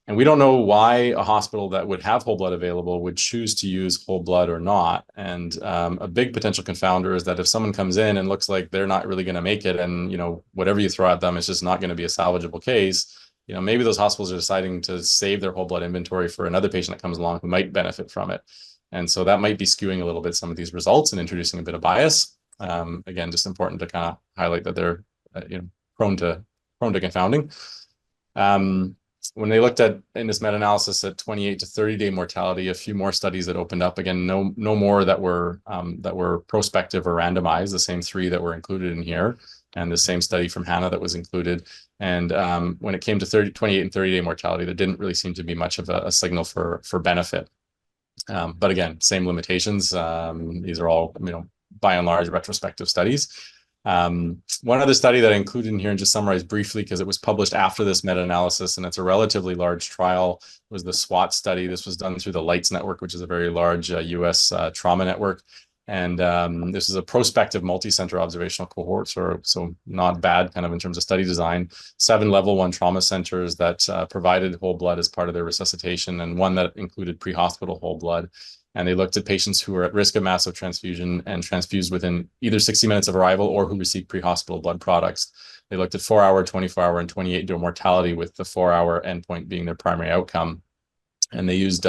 B: And we don't know why a hospital that would have whole blood available would choose to use whole blood or not. And a big potential confounder is that if someone comes in and looks like they're not really going to make it, and whatever you throw at them is just not going to be a salvageable case, maybe those hospitals are deciding to save their whole blood inventory for another patient that comes along who might benefit from it. And so that might be skewing a little bit some of these results and introducing a bit of bias. Again, just important to kind of highlight that they're prone to confounding. When they looked at, in this meta-analysis, at 28 to 30-day mortality, a few more studies that opened up. Again, no more that were prospective or randomized, the same 3 that were included in here, and the same study from Hannah that was included. And when it came to 28 and 30-day mortality, there didn't really seem to be much of a signal for benefit. But again, same limitations. These are all, by and large, retrospective studies. One other study that I included in here, and just summarize briefly because it was published after this meta-analysis, and it's a relatively large trial, was the SWAT study. This was done through the LIGHTS network, which is a very large US trauma network. And this is a prospective multi-center observational cohort, so not bad kind of in terms of study design. 7 level 1 trauma centers that provided whole blood as part of their resuscitation, and 1 that included pre-hospital whole blood. And they looked at patients who were at risk of massive transfusion and transfused within either 60 minutes of arrival or who received pre-hospital blood products. They looked at 4-hour, 24-hour, and 28-day mortality, with the 4-hour endpoint being their primary outcome. And they used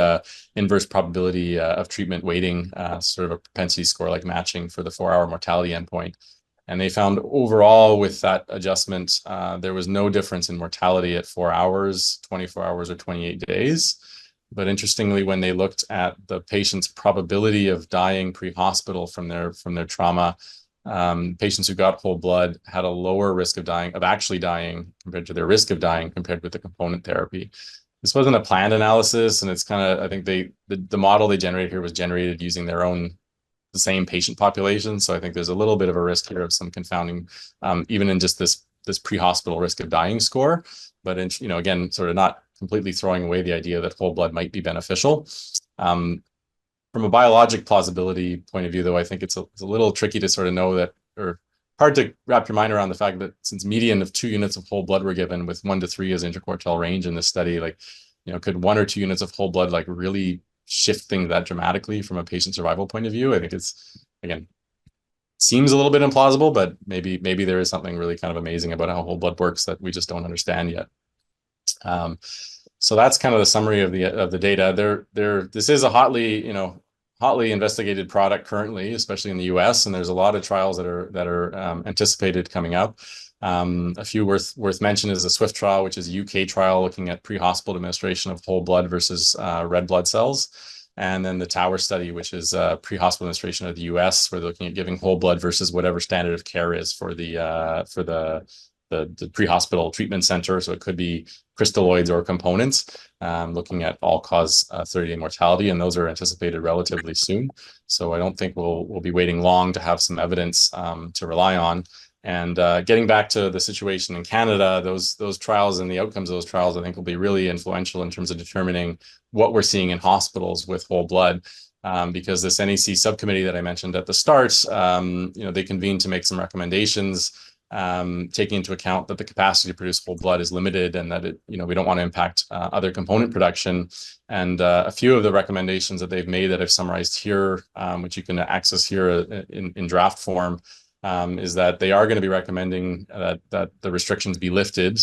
B: inverse probability of treatment weighting, sort of a propensity score like matching for the 4-hour mortality endpoint. And they found overall with that adjustment, there was no difference in mortality at 4 hours, 24 hours, or 28 days. But interestingly, when they looked at the patient's probability of dying pre-hospital from their trauma, patients who got whole blood had a lower risk of actually dying compared to their risk of dying compared with the component therapy. This wasn't a planned analysis, and it's kind of, I think the model they generated here was generated using the same patient population. So I think there's a little bit of a risk here of some confounding, even in just this pre-hospital risk of dying score. But again, sort of not completely throwing away the idea that whole blood might be beneficial. From a biologic plausibility point of view, though, I think it's a little tricky to sort of know that, or hard to wrap your mind around the fact that since median of 2 units of whole blood were given, with 1 to 3 as interquartile range in this study, could 1 or 2 units of whole blood really shift things that dramatically from a patient survival point of view? I think it's, again, seems a little bit implausible, but maybe there is something really kind of amazing about how whole blood works that we just don't understand yet. So that's kind of the summary of the data. This is a hotly investigated product currently, especially in the US, and there's a lot of trials that are anticipated coming up. A few worth mention is the SWIFT trial, which is a UK trial looking at pre-hospital administration of whole blood versus red blood cells. And then the Tower study, which is pre-hospital administration of the US, where they're looking at giving whole blood versus whatever standard of care is for the pre-hospital treatment center. So it could be crystalloids or components, looking at all-cause 30-day mortality, and those are anticipated relatively soon. So I don't think we'll be waiting long to have some evidence to rely on. And getting back to the situation in Canada, those trials and the outcomes of those trials, I think, will be really influential in terms of determining what we're seeing in hospitals with whole blood. Because this NEC subcommittee that I mentioned at the start, they convened to make some recommendations, taking into account that the capacity to produce whole blood is limited and that we don't want to impact other component production. And a few of the recommendations that they've made that I've summarized here, which you can access here in draft form, is that they are going to be recommending that the restrictions be lifted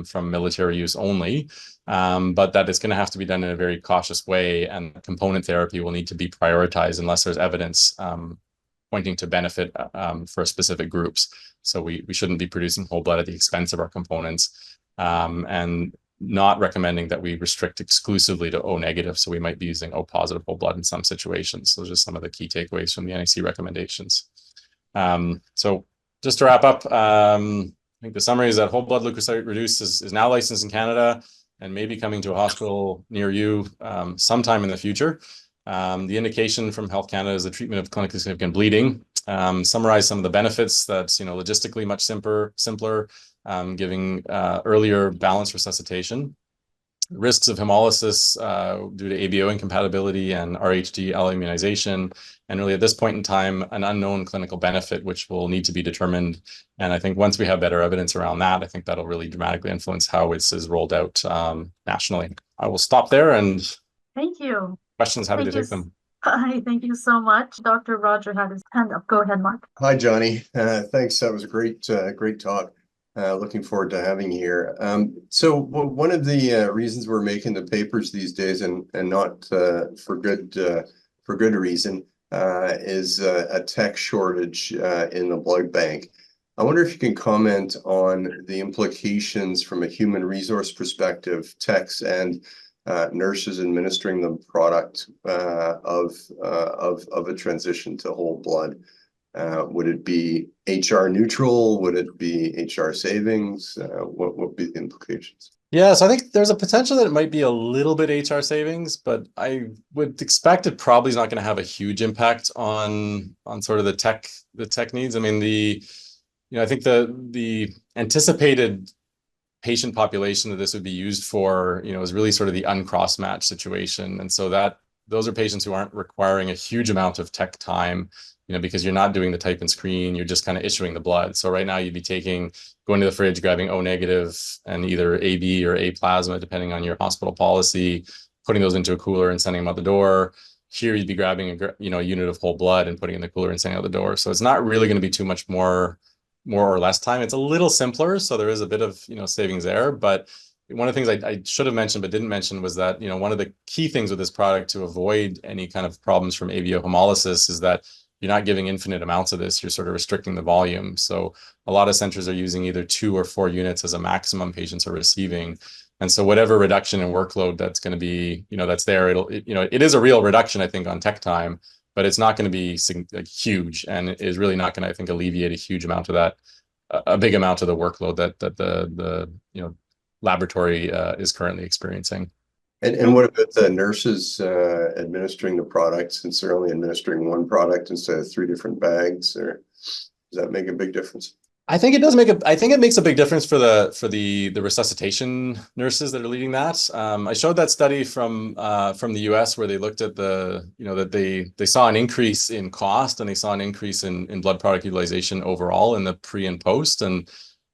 B: from military use only, but that it's going to have to be done in a very cautious way, and component therapy will need to be prioritized unless there's evidence pointing to benefit for specific groups. So we shouldn't be producing whole blood at the expense of our components, and not recommending that we restrict exclusively to O negative. So we might be using O positive whole blood in some situations. So those are just some of the key takeaways from the NEC recommendations. So just to wrap up, I think the summary is that whole blood leukocyte reduced is now licensed in Canada and may be coming to a hospital near you sometime in the future. The indication from Health Canada is the treatment of clinically significant bleeding. Summarize some of the benefits that, logistically much simpler, giving earlier balanced resuscitation. Risks of hemolysis due to ABO incompatibility and RHD-L immunization. And really at this point in time, an unknown clinical benefit, which will need to be determined. And I think once we have better evidence around that, I think that'll really dramatically influence how this is rolled out nationally. I will stop there, and
A: thank you.
B: Questions, happy to take them.
A: Hi, thank you so much. Dr. Roger had his hand up. Go ahead, Mark.
C: Hi, Johnny. Thanks. That was a great talk. Looking forward to having you here. So one of the reasons we're making the papers these days, and not for good reason, is a tech shortage in the blood bank. I wonder if you can comment on the implications from a human resource perspective, techs and nurses administering the product of a transition to whole blood. Would it be HR neutral? Would it be HR savings? What would be the implications?
B: Yeah, so I think there's a potential that it might be a little bit HR savings, but I would expect it probably is not going to have a huge impact on sort of the tech needs. I mean, I think the anticipated patient population that this would be used for, is really sort of the uncross match situation. And so those are patients who aren't requiring a huge amount of tech time, because you're not doing the type and screen, you're just kind of issuing the blood. So right now you'd be going to the fridge, grabbing O negative and either AB or A plasma, depending on your hospital policy, putting those into a cooler and sending them out the door. Here you'd be grabbing a unit of whole blood and putting it in the cooler and sending out the door. So it's not really going to be too much more or less time. It's a little simpler, so there is a bit of savings there. But one of the things I should have mentioned but didn't mention was that one of the key things with this product to avoid any kind of problems from ABO hemolysis is that you're not giving infinite amounts of this. You're sort of restricting the volume. So a lot of centers are using either 2 or 4 units as a maximum patients are receiving. And so whatever reduction in workload that's going to be, that's there, it is a real reduction, I think, on tech time, but it's not going to be huge, and it is really not going to, I think, alleviate a huge amount of that, a big amount of the workload that the laboratory is currently experiencing.
C: And what about the nurses administering the product, since they're only administering one product instead of 3 different bags? Or does that make a big difference?
B: I think it does I think it makes a big difference for the resuscitation nurses that are leading that. I showed that study from the US where they looked at that they saw an increase in cost, and they saw an increase in blood product utilization overall in the pre and post. And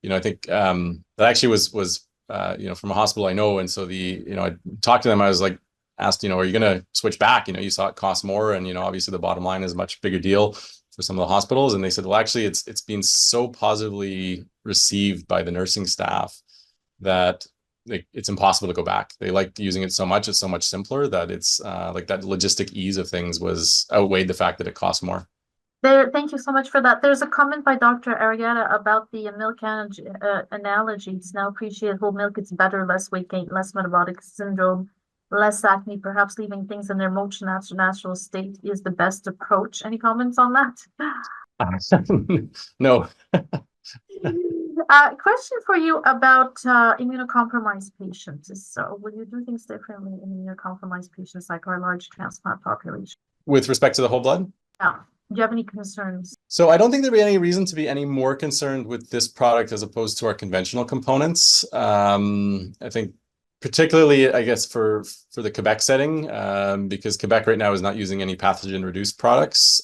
B: I think that actually was from a hospital I know. And so I talked to them. I was like, asked, are you going to switch back? You saw it cost more, and obviously the bottom line is a much bigger deal for some of the hospitals. And they said, well, actually it's been so positively received by the nursing staff that it's impossible to go back. They like using it so much. It's so much simpler that it's like that logistic ease of things outweighed the fact that it costs more.
A: Thank you so much for that. There's a comment by Dr. Arietta about the milk analogy. It's now appreciated whole milk. It's better, less weight gain, less metabolic syndrome, less acne, perhaps leaving things in their most natural state is the best approach. Any comments on that?
B: No.
A: Question for you about immunocompromised patients. So will you do things differently in immunocompromised patients like our large transplant population?
B: With respect to the whole blood?
A: Yeah. Do you have any concerns?
B: So I don't think there'd be any reason to be any more concerned with this product as opposed to our conventional components. I think particularly, I guess, for the Quebec setting, because Quebec right now is not using any pathogen-reduced products.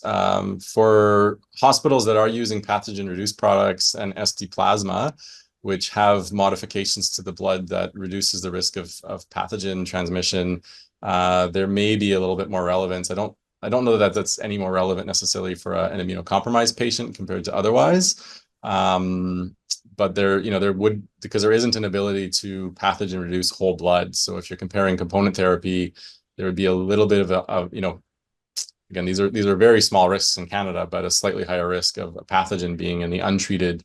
B: For hospitals that are using pathogen-reduced products and ST plasma, which have modifications to the blood that reduces the risk of pathogen transmission, there may be a little bit more relevance. I don't know that that's any more relevant necessarily for an immunocompromised patient compared to otherwise. But there would, because there isn't an ability to pathogen reduce whole blood. So if you're comparing component therapy, there would be a little bit of again, these are very small risks in Canada, but a slightly higher risk of a pathogen being in the untreated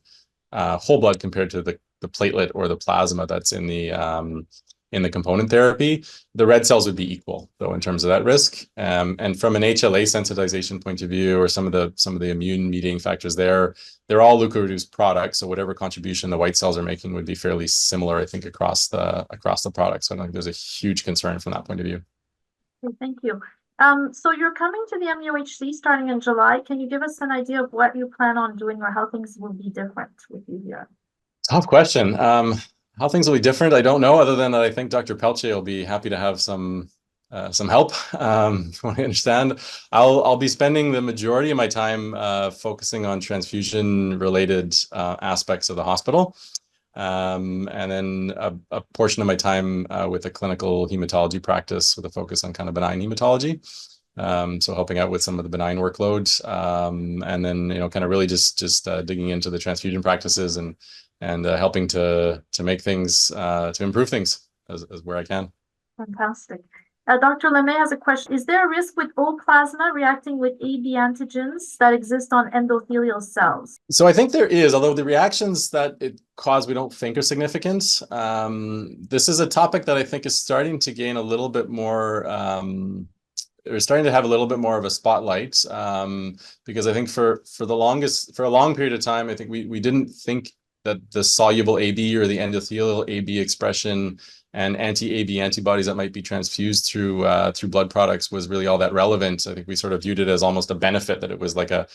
B: whole blood compared to the platelet or the plasma that's in the component therapy. The red cells would be equal, though, in terms of that risk. And from an HLA sensitization point of view, or some of the immune mediating factors they're all leukoreduced products. So whatever contribution the white cells are making would be fairly similar, I think, across the product. So I don't think there's a huge concern from that point of view.
A: Okay, thank you. So you're coming to the MUHC starting in July. Can you give us an idea of what you plan on doing or how things will be different with you here?
B: Tough question. How things will be different, I don't know, other than that I think Dr. Pelche will be happy to have some help. From what I understand, I'll be spending the majority of my time focusing on transfusion-related aspects of the hospital, and then a portion of my time with a clinical hematology practice with a focus on kind of benign hematology. So helping out with some of the benign workload, and then kind of really just digging into the transfusion practices and helping to make things, to improve things as where I can.
A: Fantastic. Dr. Lemay has a question. Is there a risk with O plasma reacting with AB antigens that exist on endothelial cells?
B: So I think there is, although the reactions that it caused we don't think are significant. This is a topic that I think is starting to gain a little bit more, we're starting to have a little bit more of a spotlight, because I think for a long period of time, I think we didn't think that the soluble AB or the endothelial AB expression and anti-AB antibodies that might be transfused through blood products was really all that relevant. I think we sort of viewed it as almost a benefit, that it was like a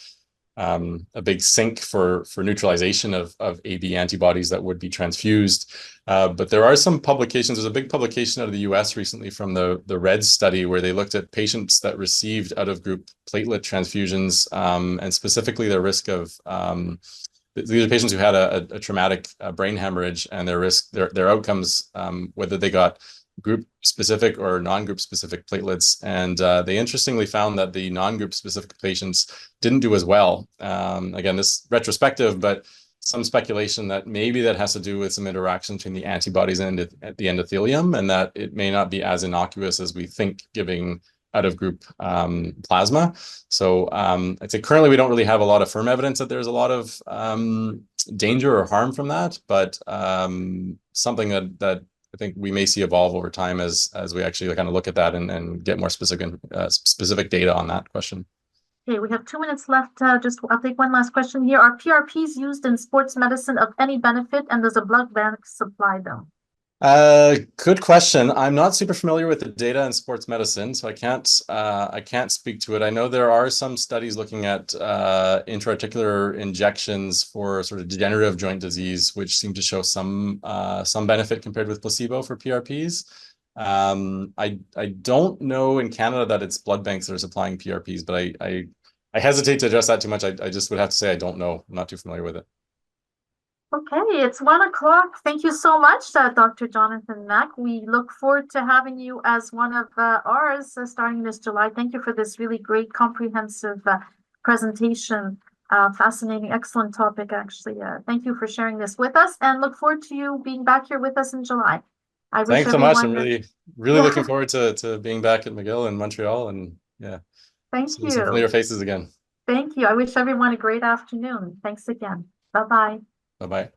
B: big sink for neutralization of AB antibodies that would be transfused. But there are some publications. There's a big publication out of the US recently from the RED study, where they looked at patients that received out-of-group platelet transfusions, and specifically their risk of these are patients who had a traumatic brain hemorrhage, and their outcomes, whether they got group specific or non-group specific platelets. And they interestingly found that the non-group specific patients didn't do as well. Again, this retrospective, but some speculation that maybe that has to do with some interaction between the antibodies and at the endothelium, and that it may not be as innocuous as we think, giving out-of-group plasma. So I'd say currently we don't really have a lot of firm evidence that there's a lot of danger or harm from that, but something that I think we may see evolve over time as we actually kind of look at that and get more specific data on that question.
A: Okay, we have 2 minutes left. I'll take one last question here. Are PRPs used in sports medicine of any benefit, and does a blood bank supply them?
B: Good question. I'm not super familiar with the data in sports medicine, so I can't speak to it. I know there are some studies looking at intra-articular injections for sort of degenerative joint disease, which seem to show some benefit compared with placebo for PRPs. I don't know in Canada that it's blood banks that are supplying PRPs, but I hesitate to address that too much. I just would have to say I don't know. I'm not too familiar with it.
A: Okay, it's 1 o'clock. Thank you so much, Dr. Jonathan Mack. We look forward to having you as one of ours starting this July. Thank you for this really great, comprehensive presentation. Fascinating, excellent topic, actually. Thank you for sharing this with us, and look forward to you being back here with us in July.
B: Thanks so much. I'm really looking forward to being back at McGill in Montreal, and
A: thank you.
B: Some familiar faces again.
A: Thank you. I wish everyone a great afternoon. Thanks again. Bye-bye.
B: Bye-bye.